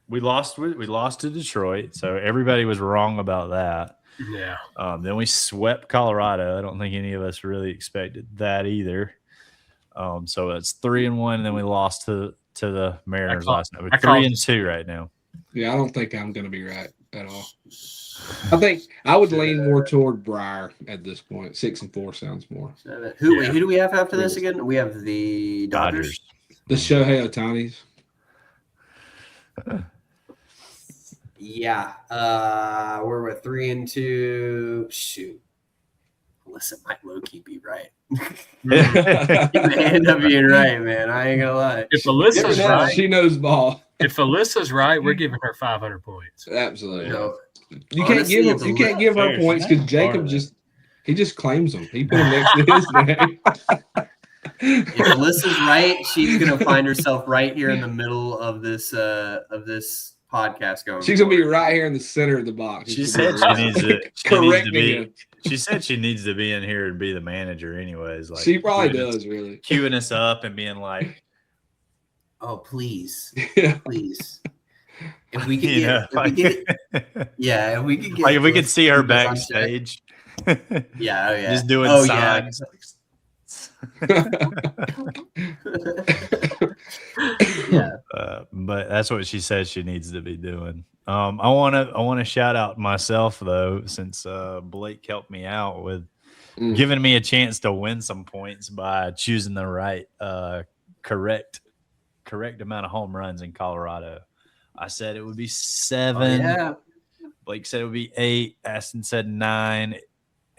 [SPEAKER 1] We lost to Detroit, so everybody was wrong about that.
[SPEAKER 4] Yeah.
[SPEAKER 1] Then we swept Colorado. I don't think any of us really expected that either. So it's 3-1, and then we lost to the Mariners last night. We're 3-2 right now.
[SPEAKER 3] Yeah, I don't think I'm going to be right at all. I think I would lean more toward Briar at this point. 6-4 sounds more.
[SPEAKER 2] Who do we have after this again? We have the Dodgers.
[SPEAKER 3] The Shohei Ohtanis.
[SPEAKER 2] Yeah. We're at 3-2. Shoot. Listen, might low-key be right. You may end up being right, man. I ain't gonna lie.
[SPEAKER 4] If Alyssa's right,
[SPEAKER 3] she knows ball.
[SPEAKER 4] If Alyssa's right, we're giving her 500 points.
[SPEAKER 3] Absolutely. You can't give her points because Jacob just claims them. He put them next to his name.
[SPEAKER 2] If Alyssa's right, she's gonna find herself right here in the middle of this podcast going.
[SPEAKER 3] She's gonna be right here in the center of the box.
[SPEAKER 1] She said she said she needs to be in here and be the manager anyways. Like
[SPEAKER 3] she probably does, really.
[SPEAKER 1] Queuing us up and being like,
[SPEAKER 2] "Oh, please, please." If we could if we could see her backstage.
[SPEAKER 1] Just doing signs. But that's what she says she needs to be doing. I want to shout out myself though, since Blake helped me out with giving me a chance to win some points by choosing the right correct amount of home runs in Colorado. I said it would be 7. Blake said it would be 8. Aston said 9.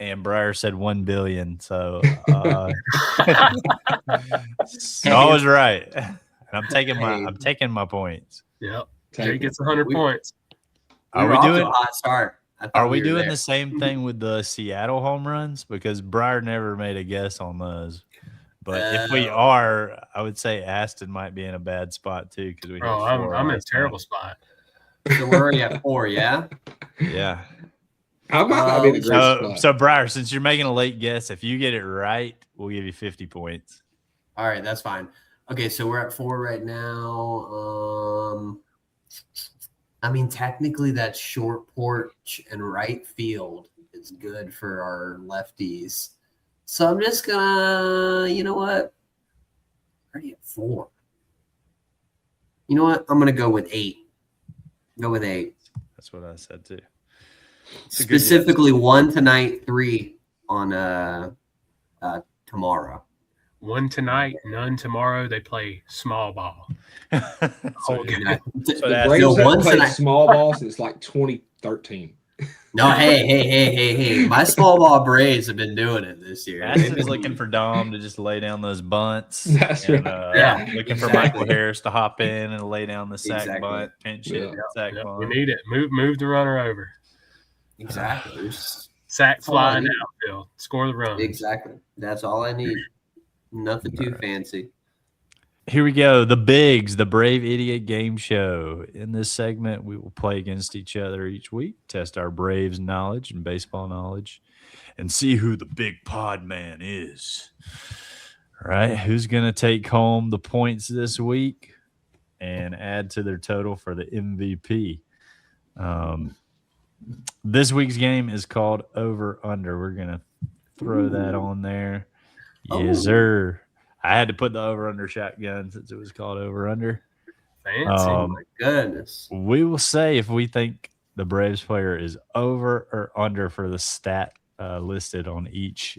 [SPEAKER 1] And Briar said 1 billion. So I was right. And I'm taking my points.
[SPEAKER 4] Yep. Jay gets 100 points.
[SPEAKER 2] Are we doing a hot start?
[SPEAKER 1] Are we doing the same thing with the Seattle home runs? Because Briar never made a guess on those. But if we are, I would say Aston might be in a bad spot too. Because
[SPEAKER 4] I'm in a terrible spot.
[SPEAKER 2] So we're already at 4, yeah?
[SPEAKER 1] Yeah.
[SPEAKER 3] I might not be in a great spot.
[SPEAKER 1] So, Briar, since you're making a late guess, if you get it right, we'll give you 50 points.
[SPEAKER 2] All right, that's fine. Okay, so we're at 4 right now. Technically that short porch and right field is good for our lefties. So I'm just gonna, you know what? Already at 4. You know what? I'm gonna go with 8. Go with 8.
[SPEAKER 1] That's what I said too.
[SPEAKER 2] Specifically 1 tonight, 3 on tomorrow.
[SPEAKER 4] 1 tonight, none tomorrow. They play small ball.
[SPEAKER 3] The Braves haven't played small ball since like 2013.
[SPEAKER 2] No, hey. My small ball Braves have been doing it this year.
[SPEAKER 1] Ashton's is looking for Dom to just lay down those bunts.
[SPEAKER 3] That's
[SPEAKER 1] and,
[SPEAKER 3] right.
[SPEAKER 2] Yeah,
[SPEAKER 1] looking for
[SPEAKER 2] exactly.
[SPEAKER 1] Michael Harris to hop in and lay down the sack
[SPEAKER 2] Exactly.
[SPEAKER 1] bunt, pinch hit, sack
[SPEAKER 4] Yep,
[SPEAKER 1] bunt.
[SPEAKER 4] we need it. Move the runner over.
[SPEAKER 2] Exactly.
[SPEAKER 4] Sack
[SPEAKER 2] That's all I
[SPEAKER 4] fly in the
[SPEAKER 2] need.
[SPEAKER 4] outfield. Score the runs.
[SPEAKER 2] Exactly. That's all I need. Nothing too fancy.
[SPEAKER 1] Here we go. The Bigs, the Brave Idiot Game Show. In this segment, we will play against each other each week, test our Braves knowledge and baseball knowledge, and see who the big pod man is. All right. Who's going to take home the points this week and add to their total for the MVP? This week's game is called Over Under. We're going to throw that on there. Yes, sir. I had to put the over-under shotgun since it was called over-under.
[SPEAKER 4] Fancy.
[SPEAKER 2] Oh my goodness.
[SPEAKER 1] We will say if we think the Braves player is over or under for the stat listed on each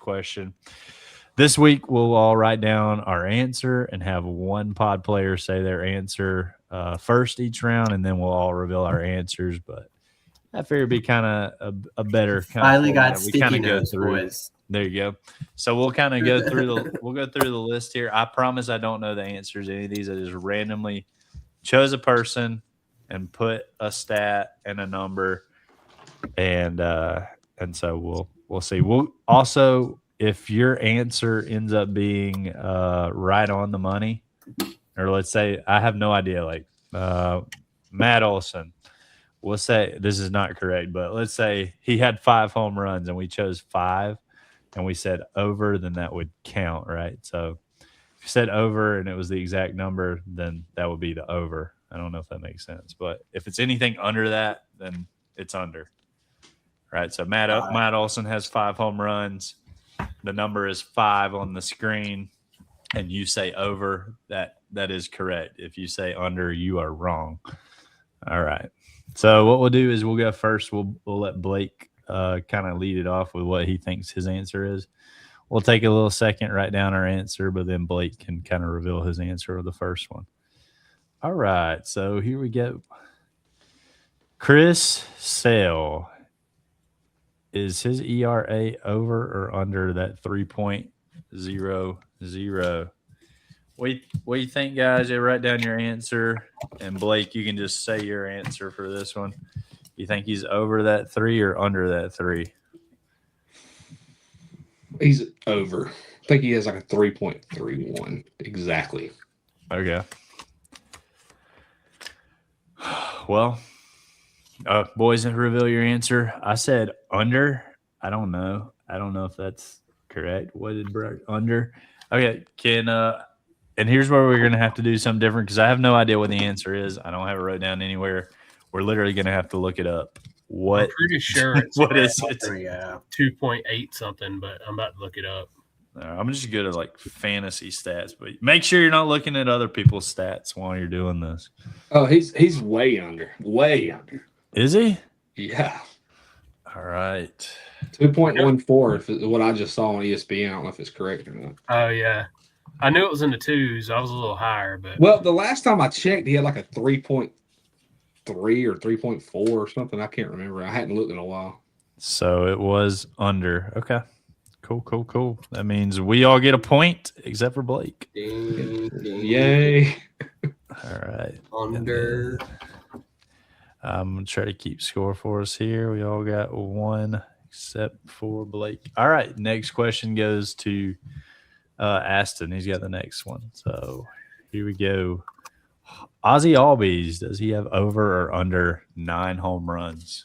[SPEAKER 1] question. This week, we'll all write down our answer and have one pod player say their answer first each round, and then we'll all reveal our answers. But I figure it'd be kind of a better kind
[SPEAKER 2] Finally
[SPEAKER 1] of
[SPEAKER 2] got
[SPEAKER 1] we
[SPEAKER 2] sticky
[SPEAKER 1] kind of go
[SPEAKER 2] nose,
[SPEAKER 1] through.
[SPEAKER 2] boys.
[SPEAKER 1] There you go. So we'll kind of go through the list here. I promise I don't know the answers to any of these. I just randomly chose a person and put a stat and a number, and so we'll see. We'll also, if your answer ends up being right on the money, or let's say I have no idea, like Matt Olson. We'll say this is not correct, but let's say he had 5 home runs and we chose 5 and we said over, then that would count, right? So if you said over and it was the exact number, then that would be the over. I don't know if that makes sense, but if it's anything under that, then it's under. Right? So Matt Olson has 5 home runs. The number is 5 on the screen, and you say over, that is correct. If you say under, you are wrong. All right. So what we'll do is we'll go first. We'll let Blake kind of lead it off with what he thinks his answer is. We'll take a little second, write down our answer, but then Blake can kind of reveal his answer of the first one. All right. So here we go. Chris Sale. Is his ERA over or under that 3.00? What do you think, guys? You write down your answer, and Blake, you can just say your answer for this one. You think he's over that 3 or under that 3?
[SPEAKER 3] He's over. I think he has like a 3.31 exactly.
[SPEAKER 1] Okay. Well, boys, reveal your answer. I said under. I don't know. I don't know if that's correct. What did Brett under? Okay, and here's where we're gonna have to do something different because I have no idea what the answer is. I don't have it wrote down anywhere. We're literally gonna have to look it up. What?
[SPEAKER 4] I'm pretty sure it's
[SPEAKER 1] what is it?
[SPEAKER 4] 2.8 something, but I'm about to look it up.
[SPEAKER 1] I'm just good at like fantasy stats, but make sure you're not looking at other people's stats while you're doing this.
[SPEAKER 3] Oh, he's way under. Way under.
[SPEAKER 1] Is he?
[SPEAKER 3] Yeah.
[SPEAKER 1] All right.
[SPEAKER 3] 2.14 if what I just saw on ESPN. I don't know if it's correct or not.
[SPEAKER 4] Oh, yeah. I knew it was in the 2s. I was a little higher, but
[SPEAKER 3] well, the last time I checked, he had like a 3.3 or 3.4 or something. I can't remember. I hadn't looked in a while.
[SPEAKER 1] So it was under. Okay. Cool. That means we all get a point except for Blake.
[SPEAKER 3] Yay.
[SPEAKER 1] All right.
[SPEAKER 2] Under.
[SPEAKER 1] I'm going to try to keep score for us here. We all got 1 except for Blake. All right. Next question goes to Aston. He's got the next one. So here we go. Ozzy Albies, does he have over or under 9 home runs?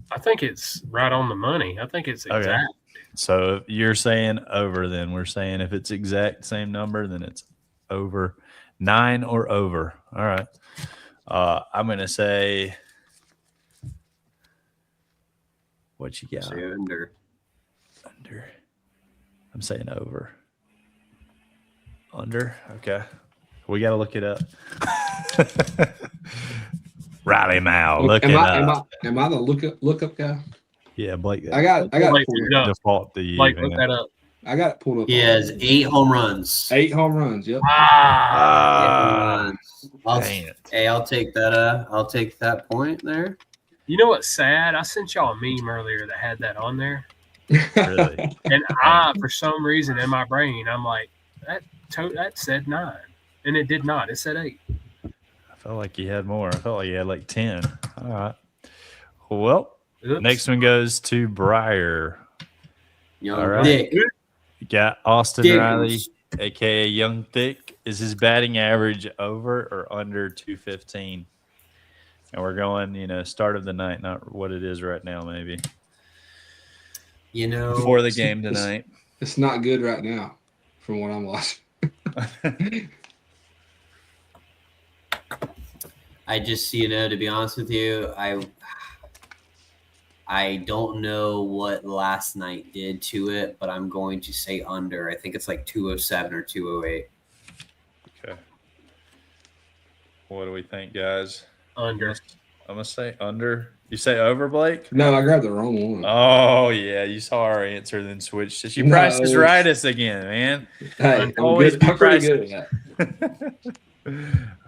[SPEAKER 4] I think it's right on the money. I think it's exact.
[SPEAKER 1] Okay. So if you're saying over, then we're saying if it's exact same number, then it's over. 9 or over. All right. I'm going to say what you got?
[SPEAKER 2] Say under.
[SPEAKER 1] Under. I'm saying over. Under. Okay. We got to look it up. Riley Mao, look it up.
[SPEAKER 3] Am I the look up guy?
[SPEAKER 1] Yeah, Blake.
[SPEAKER 3] I got
[SPEAKER 4] Blake,
[SPEAKER 1] default to you.
[SPEAKER 4] Blake, look that up.
[SPEAKER 3] I got it pulled up.
[SPEAKER 2] He has 8 home runs.
[SPEAKER 3] 8 home runs. Yep.
[SPEAKER 4] Ah,
[SPEAKER 1] Dang it.
[SPEAKER 2] Hey, I'll take that. I'll take that point there.
[SPEAKER 4] you know what's sad? I sent y'all a meme earlier that had that on there,
[SPEAKER 1] Really?
[SPEAKER 4] and I, for some reason, in my brain, I'm like, that said 9, and it did not. It said 8.
[SPEAKER 1] I felt like you had more. I felt like you had like 10. All right. Well,
[SPEAKER 4] Oops.
[SPEAKER 1] next one goes to Briar.
[SPEAKER 2] Young
[SPEAKER 1] All right.
[SPEAKER 2] Dick.
[SPEAKER 1] You got Austin
[SPEAKER 2] Dick.
[SPEAKER 1] Riley, aka Young Thick. Is his batting average over or under 215? And we're going, start of the night, not what it is right now, maybe.
[SPEAKER 2] You know,
[SPEAKER 1] Before the game tonight.
[SPEAKER 3] It's not good right now, from what I'm watching.
[SPEAKER 2] I just, to be honest with you, I don't know what last night did to it, but I'm going to say under. I think it's like 207 or 208.
[SPEAKER 1] Okay. What do we think, guys?
[SPEAKER 4] Under.
[SPEAKER 1] I'm going to say under. You say over, Blake?
[SPEAKER 3] No, I grabbed the wrong one.
[SPEAKER 1] Oh, yeah. You saw our answer, then switched it. You
[SPEAKER 3] No,
[SPEAKER 1] priced us
[SPEAKER 3] it's-
[SPEAKER 1] right us again, man.
[SPEAKER 3] Hey, I'm
[SPEAKER 1] always
[SPEAKER 3] good.
[SPEAKER 1] be
[SPEAKER 3] I'm pretty
[SPEAKER 1] pricing.
[SPEAKER 3] good at that.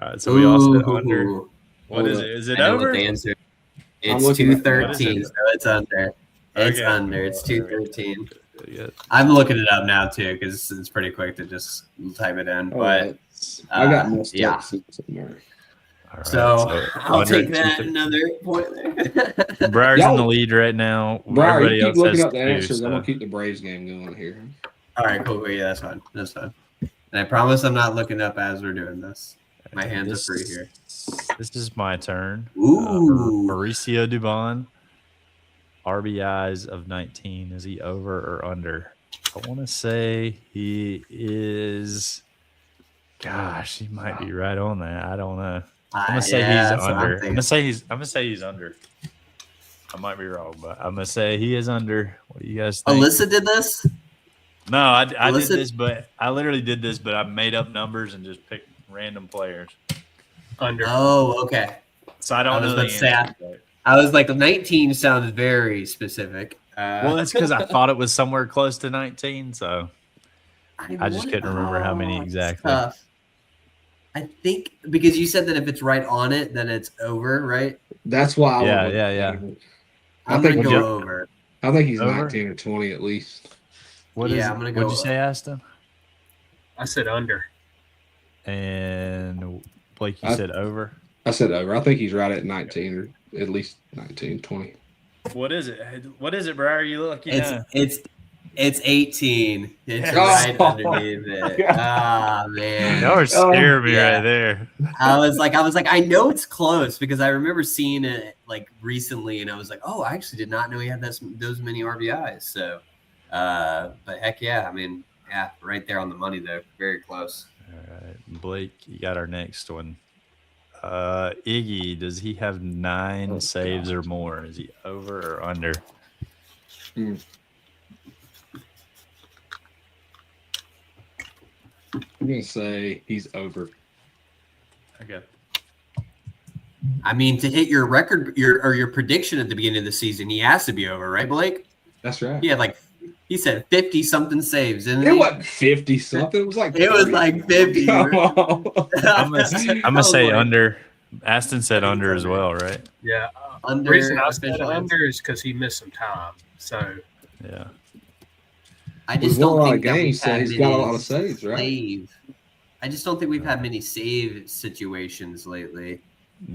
[SPEAKER 1] All right, so we all said
[SPEAKER 2] Ooh.
[SPEAKER 1] under. What
[SPEAKER 3] Hold
[SPEAKER 1] is
[SPEAKER 3] up.
[SPEAKER 1] it? Is
[SPEAKER 2] I
[SPEAKER 1] it
[SPEAKER 2] know what
[SPEAKER 1] over?
[SPEAKER 2] the answer.
[SPEAKER 3] I'm
[SPEAKER 2] It's
[SPEAKER 3] looking at-
[SPEAKER 2] 213, so it's under. It's
[SPEAKER 1] Okay.
[SPEAKER 2] under. It's 213.
[SPEAKER 1] Yeah.
[SPEAKER 2] I'm looking it up now too because it's pretty quick to just type it in.
[SPEAKER 3] Oh,
[SPEAKER 2] But
[SPEAKER 3] that's- I got messed
[SPEAKER 2] yeah.
[SPEAKER 3] up somewhere.
[SPEAKER 1] All right,
[SPEAKER 2] so I'll
[SPEAKER 1] under
[SPEAKER 2] take that
[SPEAKER 1] 215.
[SPEAKER 2] another point there.
[SPEAKER 1] Briar's in
[SPEAKER 3] Y'all-
[SPEAKER 1] the lead right now.
[SPEAKER 3] Briar,
[SPEAKER 1] Everybody
[SPEAKER 3] you keep
[SPEAKER 1] else
[SPEAKER 3] looking
[SPEAKER 1] has
[SPEAKER 3] up the
[SPEAKER 1] 2,
[SPEAKER 3] answers. I'm
[SPEAKER 1] so-
[SPEAKER 3] gonna keep the Braves game going here.
[SPEAKER 2] All right, cool. Yeah, that's fine. That's fine. And I promise I'm not looking up as we're doing this. My hands are free here.
[SPEAKER 1] This is my turn.
[SPEAKER 2] Ooh.
[SPEAKER 1] Mauricio Dubon, RBIs of 19. Is he over or under? I want to say he is. Gosh, he might be right on that. I don't know. I'm gonna say he's
[SPEAKER 2] that's what
[SPEAKER 1] under. I'm
[SPEAKER 2] thinking.
[SPEAKER 1] gonna say he's under. I might be wrong, but I'm gonna say he is under. What do you guys think?
[SPEAKER 2] Alyssa did this.
[SPEAKER 1] No, I did
[SPEAKER 2] Alyssa-
[SPEAKER 1] this, but I literally did this, but I made up numbers and just picked random players.
[SPEAKER 4] Under.
[SPEAKER 2] Oh, okay.
[SPEAKER 1] So I don't
[SPEAKER 2] I was
[SPEAKER 1] know the
[SPEAKER 2] about to say,
[SPEAKER 1] answer. but-
[SPEAKER 2] I was like, 19 sounds very specific.
[SPEAKER 1] Well, that's because I thought it was somewhere close to 19. So I just couldn't remember how many
[SPEAKER 2] it's
[SPEAKER 1] exactly.
[SPEAKER 2] tough. I think because you said that if it's right on it, then it's over, right?
[SPEAKER 3] That's why. I
[SPEAKER 1] Yeah,
[SPEAKER 3] went with
[SPEAKER 1] yeah,
[SPEAKER 3] the
[SPEAKER 1] yeah.
[SPEAKER 3] favorite.
[SPEAKER 2] I'm
[SPEAKER 3] think
[SPEAKER 2] gonna
[SPEAKER 1] you-
[SPEAKER 2] go over.
[SPEAKER 3] I think he's
[SPEAKER 1] Over?
[SPEAKER 3] 19 or 20 at least.
[SPEAKER 1] What
[SPEAKER 2] Yeah,
[SPEAKER 1] is?
[SPEAKER 2] I'm gonna go
[SPEAKER 1] What'd you say, Aston?
[SPEAKER 4] I said under.
[SPEAKER 1] And Blake, you
[SPEAKER 3] I-
[SPEAKER 1] said over.
[SPEAKER 3] I said over. I think he's right at 19 or at least 19, 20.
[SPEAKER 1] What is it? What is it, Briar? You look.
[SPEAKER 2] It's 18. It's
[SPEAKER 1] Oh.
[SPEAKER 2] right underneath it. Ah, man.
[SPEAKER 1] Y'all are scaring me
[SPEAKER 2] yeah.
[SPEAKER 1] right there.
[SPEAKER 2] I was like, I know it's close because I remember seeing it like recently, and I was like, oh, I actually did not know he had those many RBIs. So, but heck yeah, I mean, yeah, right there on the money though, very close.
[SPEAKER 1] All right, Blake, you got our next one. Iggy, does he have 9 saves or more? Is he over or under?
[SPEAKER 3] I'm going to say he's over.
[SPEAKER 1] Okay.
[SPEAKER 2] I mean, to hit your record, your prediction at the beginning of the season, he has to be over, right, Blake?
[SPEAKER 3] That's right.
[SPEAKER 2] Yeah, he said 50 something saves, and
[SPEAKER 3] It wasn't 50 something. It was like
[SPEAKER 2] 50.
[SPEAKER 3] Come on.
[SPEAKER 1] I'm gonna say under. Aston said
[SPEAKER 2] I think
[SPEAKER 1] under
[SPEAKER 2] it's
[SPEAKER 1] as
[SPEAKER 2] under.
[SPEAKER 1] well, right?
[SPEAKER 4] Yeah.
[SPEAKER 2] Under
[SPEAKER 4] The reason I said
[SPEAKER 2] official
[SPEAKER 4] under is because he missed some time. So
[SPEAKER 1] Yeah.
[SPEAKER 2] I
[SPEAKER 3] We've
[SPEAKER 2] just
[SPEAKER 3] won a
[SPEAKER 2] don't
[SPEAKER 3] lot
[SPEAKER 2] think
[SPEAKER 3] of
[SPEAKER 2] that we've
[SPEAKER 3] games, so
[SPEAKER 2] had
[SPEAKER 3] he's got a
[SPEAKER 2] many
[SPEAKER 3] lot of saves, right?
[SPEAKER 2] I just don't think we've had many save situations lately.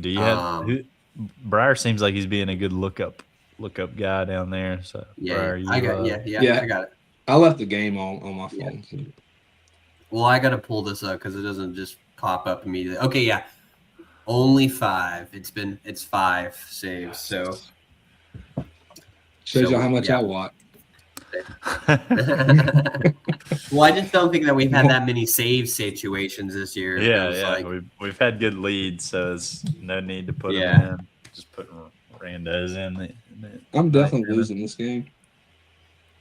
[SPEAKER 1] Do you have? Briar seems like he's being a good look up guy down there. So
[SPEAKER 2] Yeah,
[SPEAKER 1] Briar,
[SPEAKER 2] I got
[SPEAKER 3] Yeah.
[SPEAKER 2] I got it.
[SPEAKER 3] I left the game on my
[SPEAKER 2] Yeah.
[SPEAKER 3] phone.
[SPEAKER 2] Well, I got to pull this up because it doesn't just pop up immediately. Okay, yeah, only 5. It's 5 saves. So
[SPEAKER 3] Shows
[SPEAKER 2] So,
[SPEAKER 3] y'all how much
[SPEAKER 2] yeah.
[SPEAKER 3] I watch.
[SPEAKER 2] well, I just don't think that we've had that many save situations this year. It
[SPEAKER 1] Yeah,
[SPEAKER 2] was
[SPEAKER 1] yeah.
[SPEAKER 2] like-
[SPEAKER 1] We've had good leads, so it's no need to put
[SPEAKER 2] Yeah.
[SPEAKER 1] them in. Just putting randos in.
[SPEAKER 3] I'm definitely
[SPEAKER 1] Right,
[SPEAKER 3] losing this game.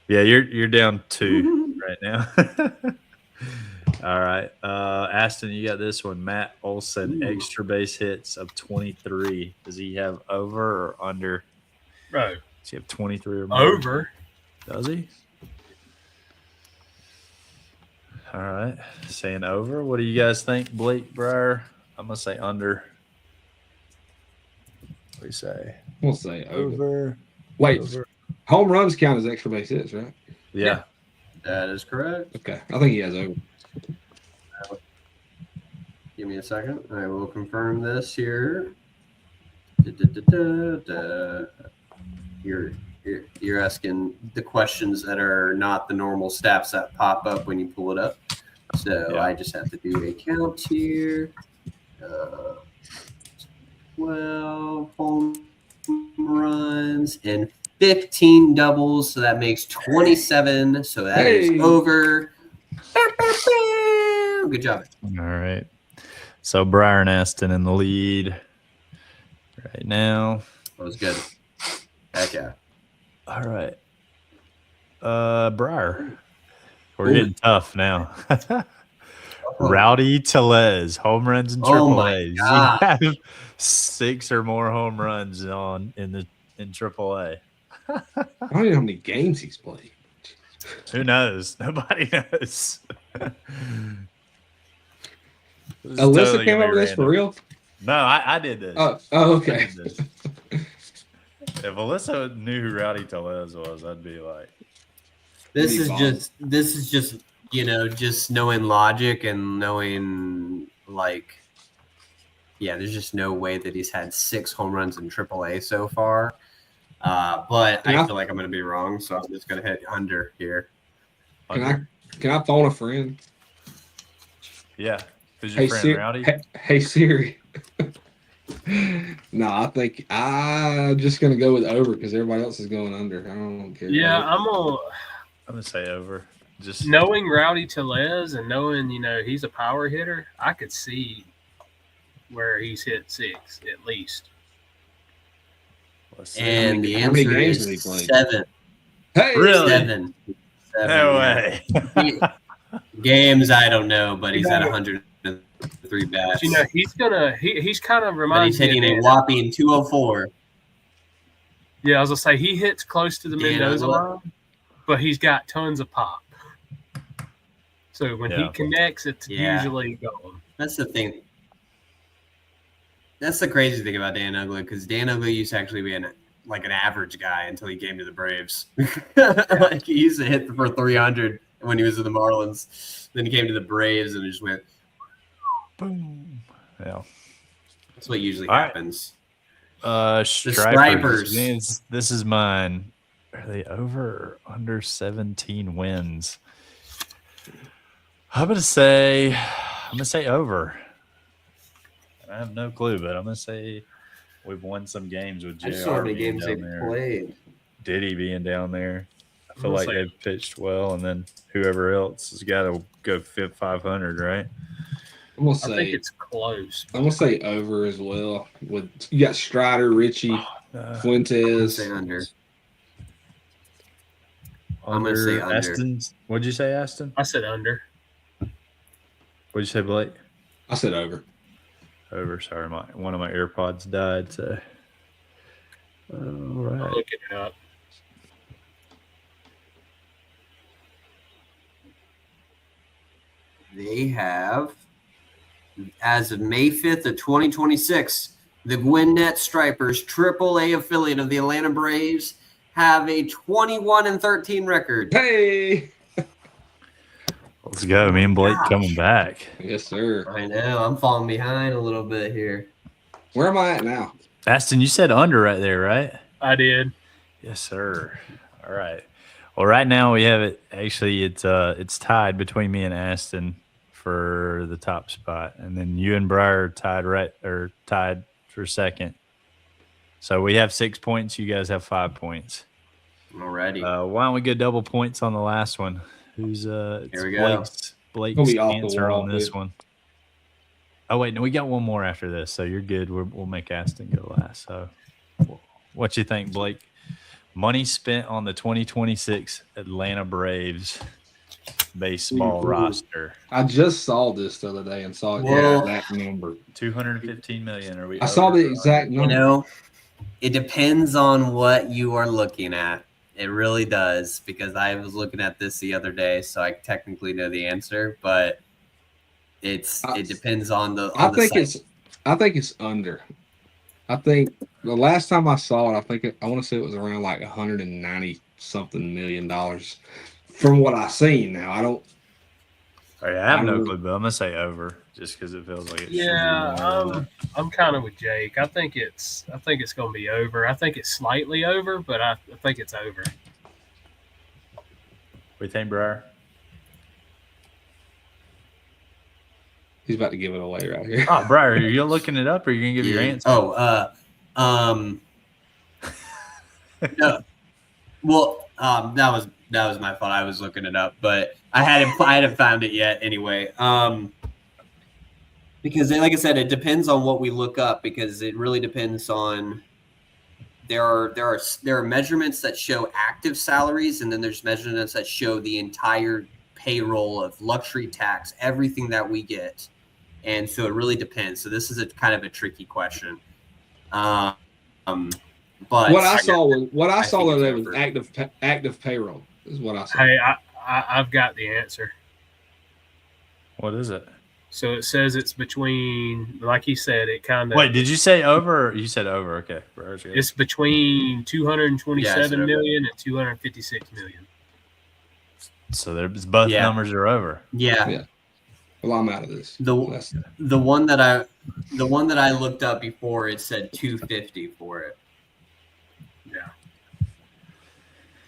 [SPEAKER 1] Yeah, you're down 2 right now. All right, Aston, you got this one. Matt Olson,
[SPEAKER 2] Ooh.
[SPEAKER 1] extra base hits of 23. Does he have over or under?
[SPEAKER 4] bro,
[SPEAKER 1] Does he have 23 or more?
[SPEAKER 4] over.
[SPEAKER 1] Does he? All right. Saying over. What do you guys think, Blake, Briar? I'm going to say under. What do you say?
[SPEAKER 3] We'll say over.
[SPEAKER 1] Over.
[SPEAKER 3] Wait,
[SPEAKER 1] Over.
[SPEAKER 3] home runs count as extra base hits, right?
[SPEAKER 1] Yeah.
[SPEAKER 2] That is correct.
[SPEAKER 3] Okay, I think he has over.
[SPEAKER 2] Give me a second. I will confirm this here. You're asking the questions that are not the normal stats that pop up when you pull it up. So
[SPEAKER 1] Yeah.
[SPEAKER 2] I just have to do a count here. 12 home runs and 15 doubles. So that makes 27. So that is over. Good job.
[SPEAKER 1] All right. So Briar and Aston in the lead right now.
[SPEAKER 2] That was good. Heck yeah.
[SPEAKER 1] All right. Briar. We're getting tough now. Rowdy Tellez, home runs and triple A's. You have 6 or more home runs in triple A.
[SPEAKER 3] I don't even know how many games he's played.
[SPEAKER 1] Who knows? Nobody knows.
[SPEAKER 3] Alyssa came up with this for real?
[SPEAKER 1] No, I did this.
[SPEAKER 3] Oh, okay.
[SPEAKER 1] If Alyssa knew who Rowdy Tellez was, I'd be like,
[SPEAKER 2] This is just just knowing logic and knowing there's just no way that he's had 6 home runs in AAA so far. But I feel like I'm going to be wrong, so I'm just going to hit under here.
[SPEAKER 3] Can I phone a friend?
[SPEAKER 1] Yeah. Who's your friend, Rowdy?
[SPEAKER 3] Hey Siri. No, I think I'm just gonna go with over because everybody else is going under. I don't care.
[SPEAKER 4] Yeah, I'm
[SPEAKER 1] gonna say over. Just
[SPEAKER 4] knowing Rowdy Tellez and knowing he's a power hitter, I could see where he's hit 6 at least.
[SPEAKER 2] And the answer is 7.
[SPEAKER 3] Hey,
[SPEAKER 1] really?
[SPEAKER 2] 7.
[SPEAKER 1] No way.
[SPEAKER 2] Games, I don't know, but he's at 103 bats.
[SPEAKER 4] He's kind of
[SPEAKER 2] But
[SPEAKER 4] reminds
[SPEAKER 2] he's
[SPEAKER 4] me
[SPEAKER 2] hitting
[SPEAKER 4] of
[SPEAKER 2] a whopping 204.
[SPEAKER 4] Yeah, I was gonna say he hits close to the Mendoza line, but he's got tons of pop. So when he connects, it's usually going.
[SPEAKER 2] That's the thing. That's the crazy thing about Dan Uggla, because Dan Uggla used to actually be an average guy until he came to the Braves. He used to hit for 300 when he was in the Marlins. Then he came to the Braves and it just went
[SPEAKER 1] boom. Yeah,
[SPEAKER 2] that's what usually happens.
[SPEAKER 1] Stripers. This is mine. Are they over or under 17 wins? I'm gonna say over. I have no clue, but I'm gonna say we've won some games with JR.
[SPEAKER 2] I just saw how many games they played.
[SPEAKER 1] Diddy being down there. I feel like they've pitched well, and then whoever else has got to go 500, right?
[SPEAKER 4] I think it's close.
[SPEAKER 3] I'm gonna say over as well. You got Strider, Richie, Fuentes.
[SPEAKER 2] I'm gonna say under.
[SPEAKER 1] I'm gonna say under. Aston. What'd you say, Aston?
[SPEAKER 4] I said under.
[SPEAKER 1] What'd you say, Blake?
[SPEAKER 3] I said over.
[SPEAKER 1] Over. Sorry, one of my AirPods died. So, all right.
[SPEAKER 4] I'm looking it up.
[SPEAKER 2] They have, as of May 5th of 2026, the Gwinnett Stripers, AAA affiliate of the Atlanta Braves, have a 21-13 record.
[SPEAKER 3] Hey!
[SPEAKER 1] Let's go. Me and Blake coming back.
[SPEAKER 3] Yes, sir.
[SPEAKER 2] I know. I'm falling behind a little bit here.
[SPEAKER 3] Where am I at now?
[SPEAKER 1] Aston, you said under right there, right?
[SPEAKER 4] I did.
[SPEAKER 1] Yes, sir. All right. Well, right now we have it. Actually, it's tied between me and Aston for the top spot, and then you and Briar tied for second. So we have 6 points. You guys have 5 points.
[SPEAKER 2] Alrighty.
[SPEAKER 1] Why don't we get double points on the last one? Who's
[SPEAKER 2] here we go.
[SPEAKER 1] Blake's answer on this one. Oh wait, no, we got one more after this, so you're good. We'll make Aston go last. So, what you think, Blake? Money spent on the 2026 Atlanta Braves baseball roster.
[SPEAKER 3] I just saw this the other day and saw the exact number.
[SPEAKER 1] 215 million.
[SPEAKER 3] I saw the exact number.
[SPEAKER 2] It depends on what you are looking at. It really does, because I was looking at this the other day, so I technically know the answer, but it depends on the.
[SPEAKER 3] I
[SPEAKER 2] On
[SPEAKER 3] think
[SPEAKER 2] the site.
[SPEAKER 3] I think it's under. I think the last time I saw it, I want to say it was around like 190 something $million from what I've seen. Now I don't.
[SPEAKER 1] All right, I have no clue, but I'm gonna say over just because it feels like it should be
[SPEAKER 4] Yeah,
[SPEAKER 1] more than that.
[SPEAKER 4] I'm kind of with Jake. I think it's going to be over. I think it's slightly over, but I think it's over.
[SPEAKER 1] What do you think, Briar?
[SPEAKER 3] He's about to give it away right here.
[SPEAKER 1] Oh, Briar, are you looking it up or are you gonna give your answer?
[SPEAKER 2] No. Well, that was my fault. I was looking it up, but I hadn't found it yet anyway. Because like I said, it depends on what we look up, because it really depends on. There are measurements that show active salaries, and then there's measurements that show the entire payroll of luxury tax, everything that we get, and so it really depends. So this is a kind of a tricky question. But
[SPEAKER 3] what I saw the other day was
[SPEAKER 2] over.
[SPEAKER 3] active payroll is what I saw.
[SPEAKER 4] Hey, I've got the answer.
[SPEAKER 1] What is it?
[SPEAKER 4] So it says it's between, like he said, it kind of.
[SPEAKER 1] Wait, did you say over? You said over. Okay.
[SPEAKER 4] It's between 227
[SPEAKER 2] Yeah,
[SPEAKER 4] million and 256 million.
[SPEAKER 1] So there's both numbers are over.
[SPEAKER 2] Yeah.
[SPEAKER 3] Well, I'm out of this.
[SPEAKER 2] The one that I looked up before, it said 250 for it.
[SPEAKER 4] Yeah.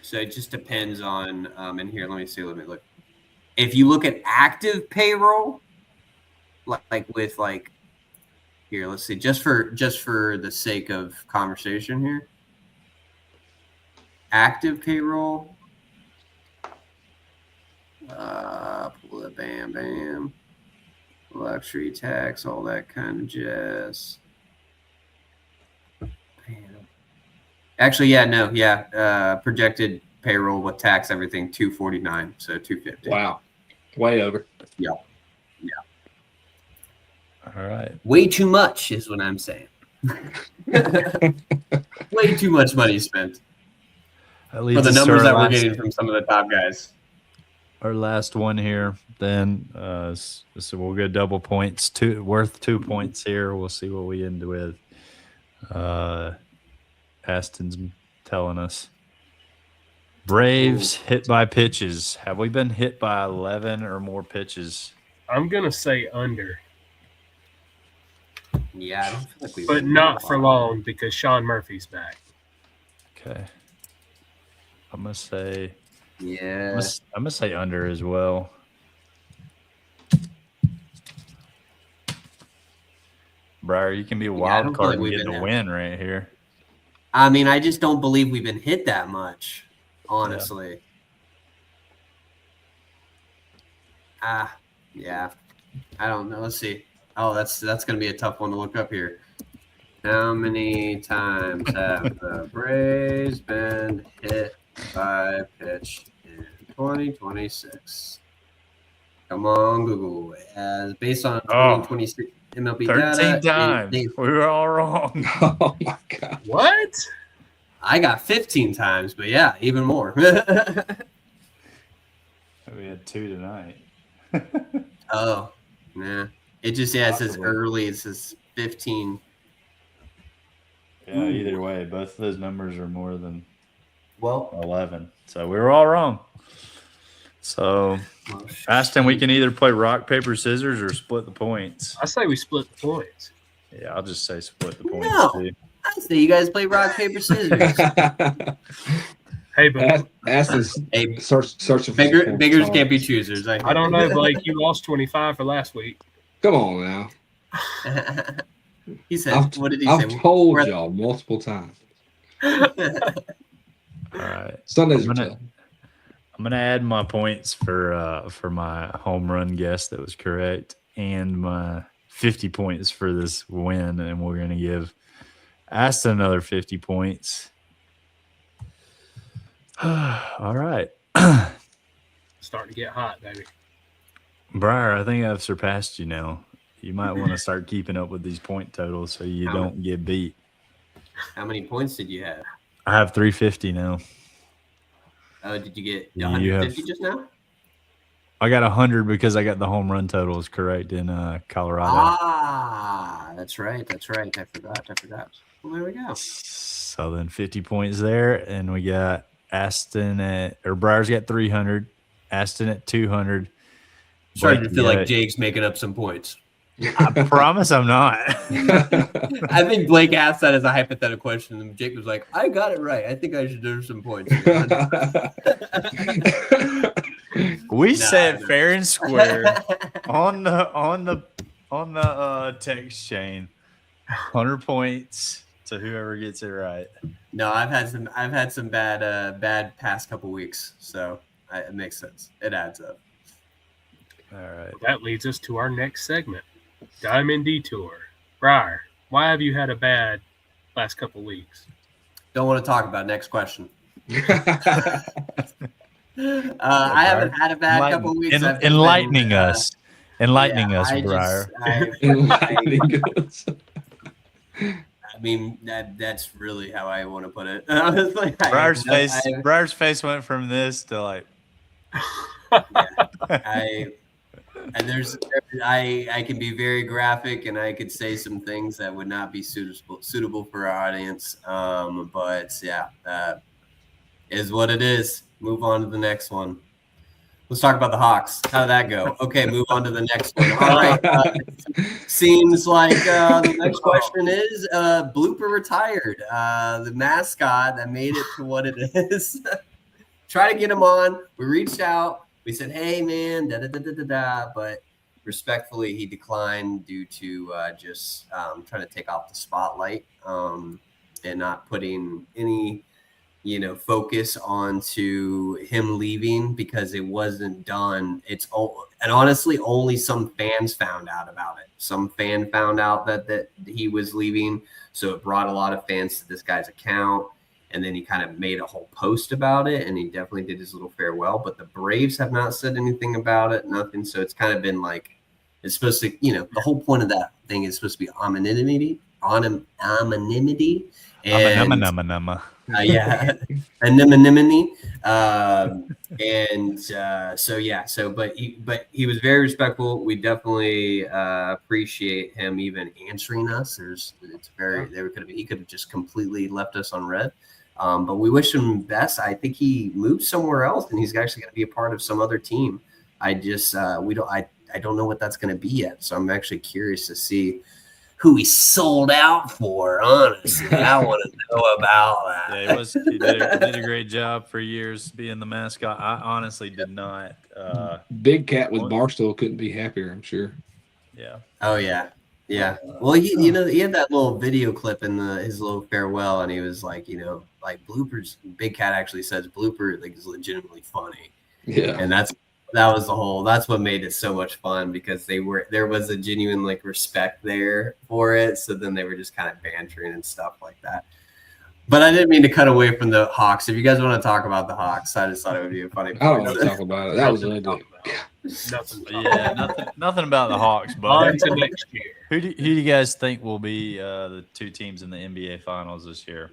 [SPEAKER 2] So it just depends on. And here, let me look. If you look at active payroll, here, let's see, just for the sake of conversation here, active payroll. Pull it, bam, luxury tax, all that kind of jazz. Actually, projected payroll with tax, everything, 249, so 250.
[SPEAKER 3] Wow, way over.
[SPEAKER 2] Yeah.
[SPEAKER 1] All right.
[SPEAKER 2] Way too much is what I'm saying. Way too much money spent for the numbers that we're getting from some of the top guys.
[SPEAKER 1] Our last one here, then. So we'll get double points, worth 2 points here. We'll see what we end with. Aston's telling us. Braves hit by pitches. Have we been hit by 11 or more pitches?
[SPEAKER 4] I'm gonna say under.
[SPEAKER 2] Yeah, I don't feel like we've
[SPEAKER 4] but not for long, because Sean Murphy's back.
[SPEAKER 1] Okay. I'm gonna say.
[SPEAKER 2] Yeah.
[SPEAKER 1] I'm gonna say under as well. Briar, you can be a wild card and get the win right here.
[SPEAKER 2] I mean, I just don't believe we've been hit that much, honestly. Yeah. I don't know. Let's see. Oh, that's going to be a tough one to look up here. How many times have the Braves been hit by pitch in 2026? Come on, Google. As based on 2026 MLB
[SPEAKER 1] 13
[SPEAKER 2] data.
[SPEAKER 1] times. We were all wrong.
[SPEAKER 3] Oh, my God.
[SPEAKER 4] What?
[SPEAKER 2] I got 15 times, but yeah, even more.
[SPEAKER 1] We had 2 tonight.
[SPEAKER 2] Oh, yeah. It just, it says early. It says 15.
[SPEAKER 1] Yeah, either way, both of those numbers are more than 11. So we were all wrong. So, Aston, we can either play rock, paper, scissors or split the points.
[SPEAKER 4] I say we split the points.
[SPEAKER 1] Yeah, I'll just say split the points.
[SPEAKER 2] No,
[SPEAKER 1] too.
[SPEAKER 2] I say you guys play rock, paper, scissors.
[SPEAKER 4] Hey, but
[SPEAKER 3] Aston's searching for
[SPEAKER 2] beggars can't be choosers.
[SPEAKER 4] I don't know, Blake. You lost 25 for last week.
[SPEAKER 3] Come on now.
[SPEAKER 2] He said, what did he say?
[SPEAKER 3] I've told y'all multiple times.
[SPEAKER 1] All right.
[SPEAKER 3] Sundays
[SPEAKER 1] I'm gonna add my points for my home run guess that was correct, and my 50 points for this win, and we're gonna give Aston another 50 points. All right.
[SPEAKER 4] Starting to get hot, baby.
[SPEAKER 1] Briar, I think I've surpassed you now. You might want to start keeping up with these point totals so you don't get beat.
[SPEAKER 2] How many points did you have?
[SPEAKER 1] I have 350 now.
[SPEAKER 2] Oh, did you get
[SPEAKER 1] You
[SPEAKER 2] 150
[SPEAKER 1] have-
[SPEAKER 2] just now?
[SPEAKER 1] I got 100 because I got the home run totals correct in Colorado.
[SPEAKER 2] Ah, that's right. I forgot. Well, there we go.
[SPEAKER 1] So then 50 points there, and we got Aston Briar's got 300, Aston at 200.
[SPEAKER 2] Starting
[SPEAKER 1] Blake,
[SPEAKER 2] to feel
[SPEAKER 1] you
[SPEAKER 2] like
[SPEAKER 1] got
[SPEAKER 2] Jake's making up some points.
[SPEAKER 1] I promise I'm not.
[SPEAKER 2] I think Blake asked that as a hypothetical question, and Jake was like, "I got it right. I think I should do some points."
[SPEAKER 1] We
[SPEAKER 2] Nah,
[SPEAKER 1] said
[SPEAKER 2] no.
[SPEAKER 1] fair and square on the text chain. 100 points to whoever gets it right.
[SPEAKER 2] No, I've had some bad past couple weeks, so it makes sense. It adds up.
[SPEAKER 1] All right.
[SPEAKER 4] That leads us to our next segment, Diamond Detour. Briar, why have you had a bad last couple weeks?
[SPEAKER 2] Don't want to talk about it. Next question. I haven't had a bad couple of weeks. I've just
[SPEAKER 1] Enlightening
[SPEAKER 2] been,
[SPEAKER 1] us. Enlightening
[SPEAKER 2] yeah,
[SPEAKER 1] us, Briar.
[SPEAKER 2] I mean, that's really how I want to put it. Honestly,
[SPEAKER 1] Briar's face went from this to like.
[SPEAKER 2] I can be very graphic, and I could say some things that would not be suitable for our audience. But yeah, that is what it is. Move on to the next one. Let's talk about the Hawks. How did that go? Okay, move on to the next one. All right. Seems like the next question is Blooper retired. The mascot that made it to what it is. Try to get him on. We reached out. We said, hey, man, da-da-da-da-da-da. But respectfully, he declined due to just trying to take off the spotlight and not putting any focus onto him leaving because it wasn't done. And honestly, only some fans found out about it. Some fan found out that he was leaving. So it brought a lot of fans to this guy's account. And then he kind of made a whole post about it, and he definitely did his little farewell. But the Braves have not said anything about it, nothing. So it's kind of been like, it's supposed to, the whole point of that thing is supposed to be anonymity. And yeah, anonymity. But he was very respectful. We definitely appreciate him even answering us. He could have just completely left us on red. But we wish him best. I think he moved somewhere else, and he's actually going to be a part of some other team. I don't know what that's going to be yet. So I'm actually curious to see who he sold out for. Honestly, I want to know about that.
[SPEAKER 1] Yeah, he did a great job for years being the mascot. I honestly did not.
[SPEAKER 3] Big Cat with Barstool couldn't be happier, I'm sure.
[SPEAKER 1] Yeah.
[SPEAKER 2] Oh yeah. Yeah. Well, he had that little video clip in his little farewell, and he was like, like Bloopers. Big Cat actually says Blooper is legitimately funny.
[SPEAKER 3] Yeah.
[SPEAKER 2] And that's what made it so much fun, because there was a genuine respect there for it. So then they were just kind of bantering and stuff like that. But I didn't mean to cut away from the Hawks. If you guys want to talk about the Hawks, I just thought it would be a funny.
[SPEAKER 3] I don't want to talk about it. That was ugly.
[SPEAKER 1] Nothing about the Hawks. But
[SPEAKER 4] on to next year.
[SPEAKER 1] Who do you guys think will be the two teams in the NBA Finals this year?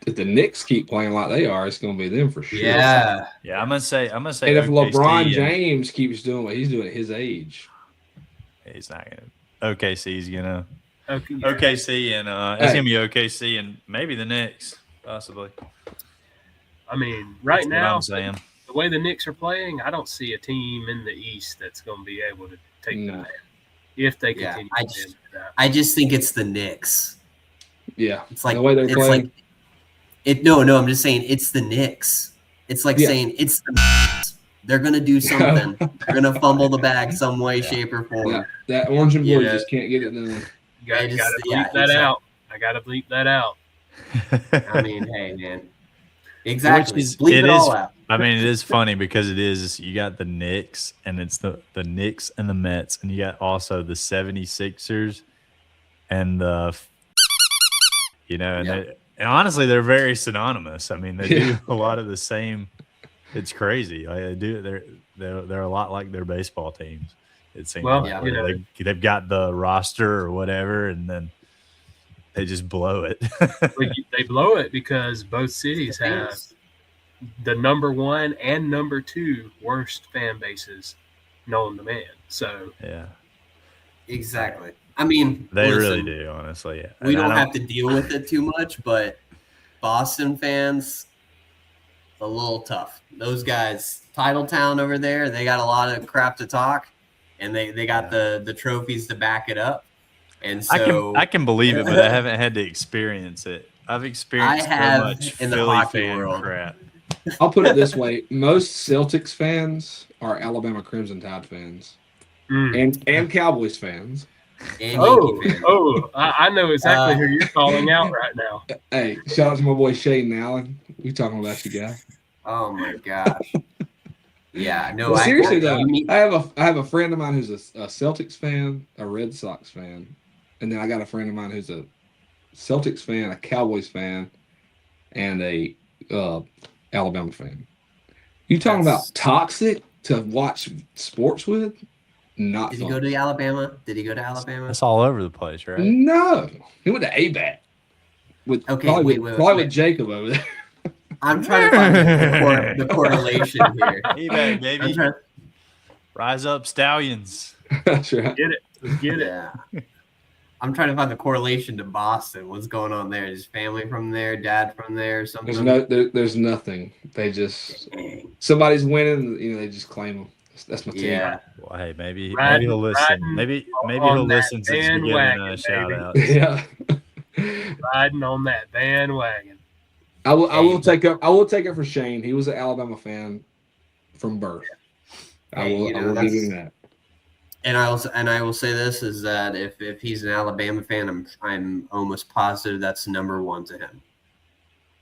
[SPEAKER 3] If the Knicks keep playing like they are, it's going to be them for sure.
[SPEAKER 2] Yeah.
[SPEAKER 1] I'm gonna say.
[SPEAKER 3] And if LeBron James keeps doing what he's doing at his age,
[SPEAKER 1] he's not gonna. OKC's gonna.
[SPEAKER 4] Okay,
[SPEAKER 1] OKC and it's gonna be OKC and maybe the Knicks possibly.
[SPEAKER 4] I mean, right now,
[SPEAKER 1] I'm saying.
[SPEAKER 4] The way the Knicks are playing, I don't see a team in the East that's going to be able to take them if they continue.
[SPEAKER 2] I just think it's the Knicks.
[SPEAKER 3] Yeah,
[SPEAKER 2] it's like
[SPEAKER 3] the way they're playing.
[SPEAKER 2] No, I'm just saying it's the Knicks. It's like saying it's the Knicks. They're gonna do something. They're gonna fumble the bag some way, shape, or form.
[SPEAKER 3] Yeah. That orange and blue just can't get it done.
[SPEAKER 4] You gotta bleep that out. I gotta bleep that out.
[SPEAKER 2] I mean, hey, man. Exactly. Bleep it all out.
[SPEAKER 1] I mean, it is funny because it is. You got the Knicks, and it's the Knicks and the Mets, and you got also the 76ers and the, and honestly, they're very synonymous. I mean, they do a lot of the same. It's crazy. They do. They're a lot like their baseball teams. It seems they've got the roster or whatever, and then they just blow it.
[SPEAKER 4] They blow it because both cities have the number 1 and number 2 worst fan bases known to man. So
[SPEAKER 1] Yeah,
[SPEAKER 2] Exactly. I mean,
[SPEAKER 1] they really
[SPEAKER 2] listen,
[SPEAKER 1] do, honestly. Yeah.
[SPEAKER 2] we
[SPEAKER 1] And I
[SPEAKER 2] don't have to deal with it too much, but Boston fans, a little tough. Those guys, Titletown over there, they got a lot of crap to talk, and they got the trophies to back it up. And so
[SPEAKER 1] I can believe it, but I haven't had to experience it. I've experienced so
[SPEAKER 2] have
[SPEAKER 1] much
[SPEAKER 2] in the
[SPEAKER 1] Philly
[SPEAKER 2] hockey
[SPEAKER 1] fan
[SPEAKER 2] world.
[SPEAKER 1] crap.
[SPEAKER 3] I'll put it this way: most Celtics fans are Alabama Crimson Tide fans, and Cowboys fans.
[SPEAKER 2] And Yankee fans.
[SPEAKER 4] I know exactly who you're calling out right now.
[SPEAKER 3] Hey, shout out to my boy Shane Allen. We talking about you, guy.
[SPEAKER 2] Oh my gosh. Yeah, no.
[SPEAKER 3] But seriously though,
[SPEAKER 2] mean,
[SPEAKER 3] I have a friend of mine who's a Celtics fan, a Red Sox fan, and then I got a friend of mine who's a Celtics fan, a Cowboys fan, and a Alabama fan. You talking about toxic to watch sports with? Not
[SPEAKER 2] did
[SPEAKER 3] fun.
[SPEAKER 2] he go to Alabama? Did he go to Alabama?
[SPEAKER 1] It's all over the place, right?
[SPEAKER 3] No, he went to ABAT with
[SPEAKER 2] wait.
[SPEAKER 3] with Jacob over there.
[SPEAKER 2] I'm trying to find the correlation here.
[SPEAKER 1] eBay, baby. Rise up, Stallions.
[SPEAKER 3] That's right.
[SPEAKER 4] Get it. Let's get it.
[SPEAKER 2] Yeah. I'm trying to find the correlation to Boston. What's going on there? Is family from there? Dad from there? Something?
[SPEAKER 3] There's nothing. They just somebody's winning. They just claim them. That's my team.
[SPEAKER 2] Yeah.
[SPEAKER 1] Well, hey, maybe
[SPEAKER 4] Riding-
[SPEAKER 1] he'll listen.
[SPEAKER 4] riding
[SPEAKER 1] Maybe
[SPEAKER 4] on
[SPEAKER 1] he'll
[SPEAKER 4] that
[SPEAKER 1] listen since we're giving
[SPEAKER 4] bandwagon,
[SPEAKER 1] a shout
[SPEAKER 4] baby.
[SPEAKER 1] out.
[SPEAKER 3] Yeah.
[SPEAKER 4] Riding on that bandwagon.
[SPEAKER 3] I will take it for Shane. He was an Alabama fan from birth. I will give him that.
[SPEAKER 2] And I will say this is that if he's an Alabama fan, I'm almost positive that's number 1 to him.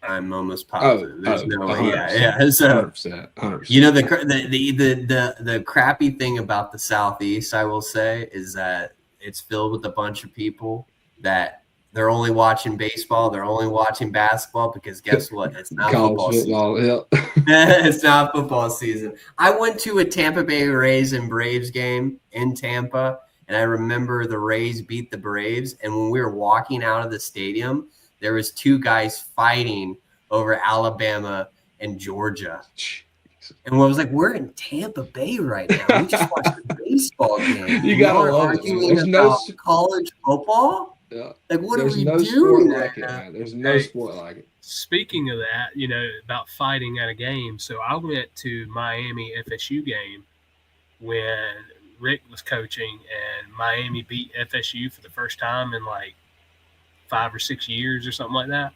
[SPEAKER 2] I'm almost positive. There's no way.
[SPEAKER 3] 100%.
[SPEAKER 2] Yeah. So
[SPEAKER 3] 100%.
[SPEAKER 2] you know the crappy thing about the Southeast, I will say, is that it's filled with a bunch of people that they're only watching baseball, they're only watching basketball because guess what? It's not football season.
[SPEAKER 3] Yep.
[SPEAKER 2] It's not football season. I went to a Tampa Bay Rays and Braves game in Tampa, and I remember the Rays beat the Braves. And when we were walking out of the stadium, there was 2 guys fighting over Alabama and Georgia. And I was like, we're in Tampa Bay right now. We just watched a baseball game.
[SPEAKER 3] You gotta love it.
[SPEAKER 2] Arguing about college football?
[SPEAKER 3] Yeah.
[SPEAKER 2] Like, what
[SPEAKER 3] There's
[SPEAKER 2] are we
[SPEAKER 3] no
[SPEAKER 2] doing?
[SPEAKER 3] sport like it, man. There's no sport like it.
[SPEAKER 4] Speaking of that, about fighting at a game. So I went to Miami FSU game when Rick was coaching, and Miami beat FSU for the first time in like 5 or 6 years or something like that.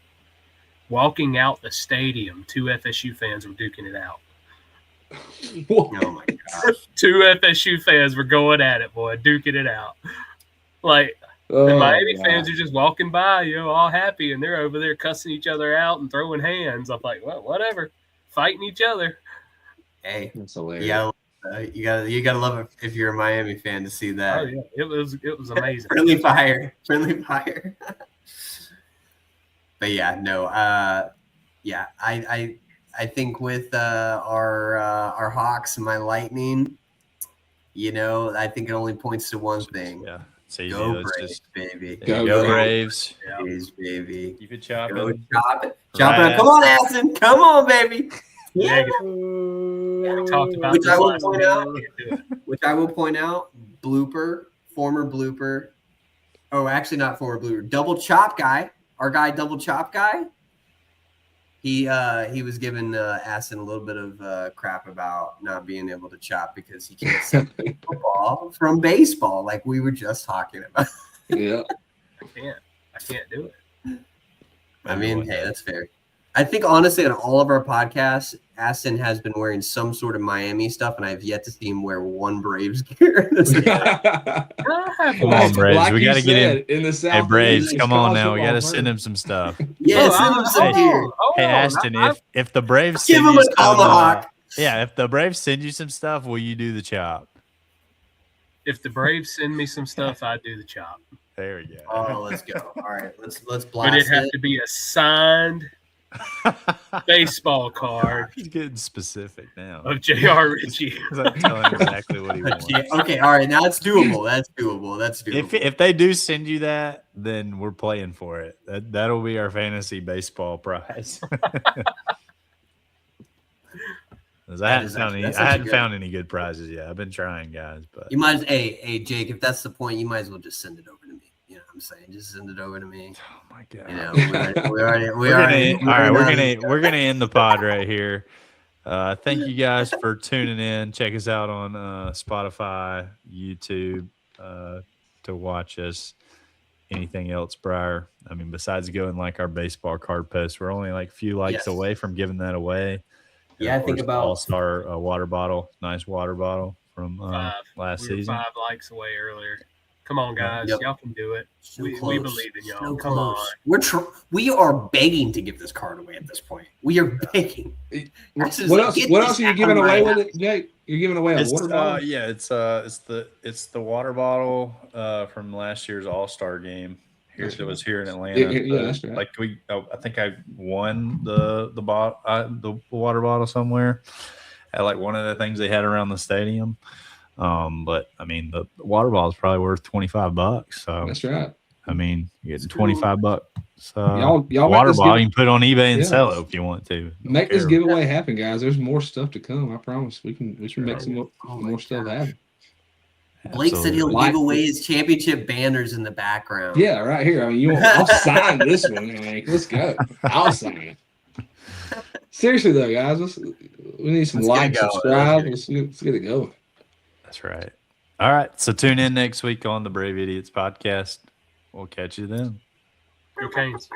[SPEAKER 4] Walking out the stadium, 2 FSU fans were duking it out.
[SPEAKER 2] Oh my gosh.
[SPEAKER 4] 2 FSU fans were going at it, boy, duking it out. Like, the Miami fans are just walking by, all happy, and they're over there cussing each other out and throwing hands. I'm like, well, whatever, fighting each other.
[SPEAKER 2] Hey,
[SPEAKER 3] That's hilarious.
[SPEAKER 2] Yeah, you gotta love it if you're a Miami fan to see that.
[SPEAKER 4] Oh yeah, it was amazing.
[SPEAKER 2] friendly fire. But yeah, no, yeah, I think with our Hawks and my Lightning, I think it only points to one thing.
[SPEAKER 1] Yeah. It's easy.
[SPEAKER 2] Go
[SPEAKER 1] Let's
[SPEAKER 2] Braves,
[SPEAKER 1] just
[SPEAKER 2] baby.
[SPEAKER 1] go Braves.
[SPEAKER 2] Braves, baby.
[SPEAKER 1] Keep it chopping.
[SPEAKER 2] Go chop it. Chop it. Come on, Aston. Come on, baby.
[SPEAKER 4] Yeah. We talked about
[SPEAKER 2] Which
[SPEAKER 4] this
[SPEAKER 2] I will
[SPEAKER 4] last
[SPEAKER 2] point
[SPEAKER 4] week.
[SPEAKER 2] out.
[SPEAKER 4] We can't do it.
[SPEAKER 2] Which I will point out, former Blooper. Oh, actually not former Blooper. Double Chop guy. Our guy, Double Chop guy. He was giving Aston a little bit of crap about not being able to chop because he can't separate football from baseball, like we were just talking about.
[SPEAKER 3] Yeah.
[SPEAKER 4] I can't do it.
[SPEAKER 2] I mean, hey, that's fair. I think honestly, on all of our podcasts, Aston has been wearing some sort of Miami stuff, and I've yet to see him wear one Braves gear.
[SPEAKER 1] Come on, Braves. We got to get him.
[SPEAKER 3] In the South.
[SPEAKER 1] Hey, Braves, come on now. We got to send him some stuff.
[SPEAKER 2] Yeah, send him some gear.
[SPEAKER 1] Hey, Ashton, if the Braves
[SPEAKER 2] Give
[SPEAKER 1] send
[SPEAKER 2] him
[SPEAKER 1] you
[SPEAKER 2] a tomahawk.
[SPEAKER 1] if the Braves send you some stuff, will you do the chop?
[SPEAKER 4] If the Braves send me some stuff, I do the chop.
[SPEAKER 1] There we go.
[SPEAKER 2] Oh, let's go. All right, let's blast
[SPEAKER 4] But it'd have to be a signed baseball card
[SPEAKER 1] He's getting specific now.
[SPEAKER 4] of J.R. Ritchie.
[SPEAKER 1] I'm telling him exactly what he wants.
[SPEAKER 2] Okay, all right, now it's doable. That's doable.
[SPEAKER 1] If they do send you that, then we're playing for it. That'll be our fantasy baseball prize. 'Cause
[SPEAKER 2] That is actually- that's
[SPEAKER 1] I
[SPEAKER 2] such a
[SPEAKER 1] hadn't
[SPEAKER 2] good-
[SPEAKER 1] found any good prizes yet. I've been trying, guys, but
[SPEAKER 2] You might, hey, Jake, if that's the point, you might as well just send it over to me. You know what I'm saying? Just send it over to me.
[SPEAKER 1] oh my god.
[SPEAKER 2] You know, we already
[SPEAKER 1] We're gonna end the pod right here. Thank you guys for tuning in. Check us out on Spotify, YouTube, to watch us. Anything else, Briar? I mean, besides going like our baseball card post, we're only like a few likes
[SPEAKER 2] Yes.
[SPEAKER 1] away from giving that away.
[SPEAKER 2] Yeah, I think about
[SPEAKER 1] All-Star water bottle, nice water bottle from last
[SPEAKER 4] We were
[SPEAKER 1] season.
[SPEAKER 4] 5 likes away earlier. Come on, guys.
[SPEAKER 2] Yep.
[SPEAKER 4] Y'all can do it.
[SPEAKER 2] so
[SPEAKER 4] We
[SPEAKER 2] close.
[SPEAKER 4] believe in y'all.
[SPEAKER 2] So
[SPEAKER 4] Come
[SPEAKER 2] close.
[SPEAKER 4] on.
[SPEAKER 2] We are begging to give this card away at this point. We are begging.
[SPEAKER 3] What else are you giving away with it, Jake? You're giving away a water bottle?
[SPEAKER 1] Yeah, it's the water bottle from last year's All-Star game. Here
[SPEAKER 3] That's
[SPEAKER 1] it was
[SPEAKER 3] right.
[SPEAKER 1] here in Atlanta.
[SPEAKER 3] Yeah, that's right.
[SPEAKER 1] Like I think I won the water bottle somewhere at like one of the things they had around the stadium. But I mean the water bottle is probably worth $25. So
[SPEAKER 3] That's right.
[SPEAKER 1] I mean you're getting
[SPEAKER 2] Cool.
[SPEAKER 1] $25.
[SPEAKER 3] Y'all make
[SPEAKER 1] water
[SPEAKER 3] this
[SPEAKER 1] bottle you can put on eBay and
[SPEAKER 3] Yeah.
[SPEAKER 1] sell it if you want to. Don't
[SPEAKER 3] Make this
[SPEAKER 1] care.
[SPEAKER 3] giveaway happen, guys. There's more stuff to come. I promise. We can make some more,
[SPEAKER 2] Oh my
[SPEAKER 3] more stuff
[SPEAKER 2] gosh.
[SPEAKER 3] happen.
[SPEAKER 2] Blake said he'll
[SPEAKER 1] Absolutely.
[SPEAKER 2] give away his championship banners in the background.
[SPEAKER 3] Yeah, right here. I mean, I'll sign this one. I mean, let's go. I'll sign it. Seriously though, guys, we need some
[SPEAKER 2] Let's get it
[SPEAKER 3] likes,
[SPEAKER 2] going.
[SPEAKER 3] subscribe. Let's get it going.
[SPEAKER 1] That's right. All right. So tune in next week on the Brave Idiots podcast. We'll catch you then.
[SPEAKER 4] Go Canes.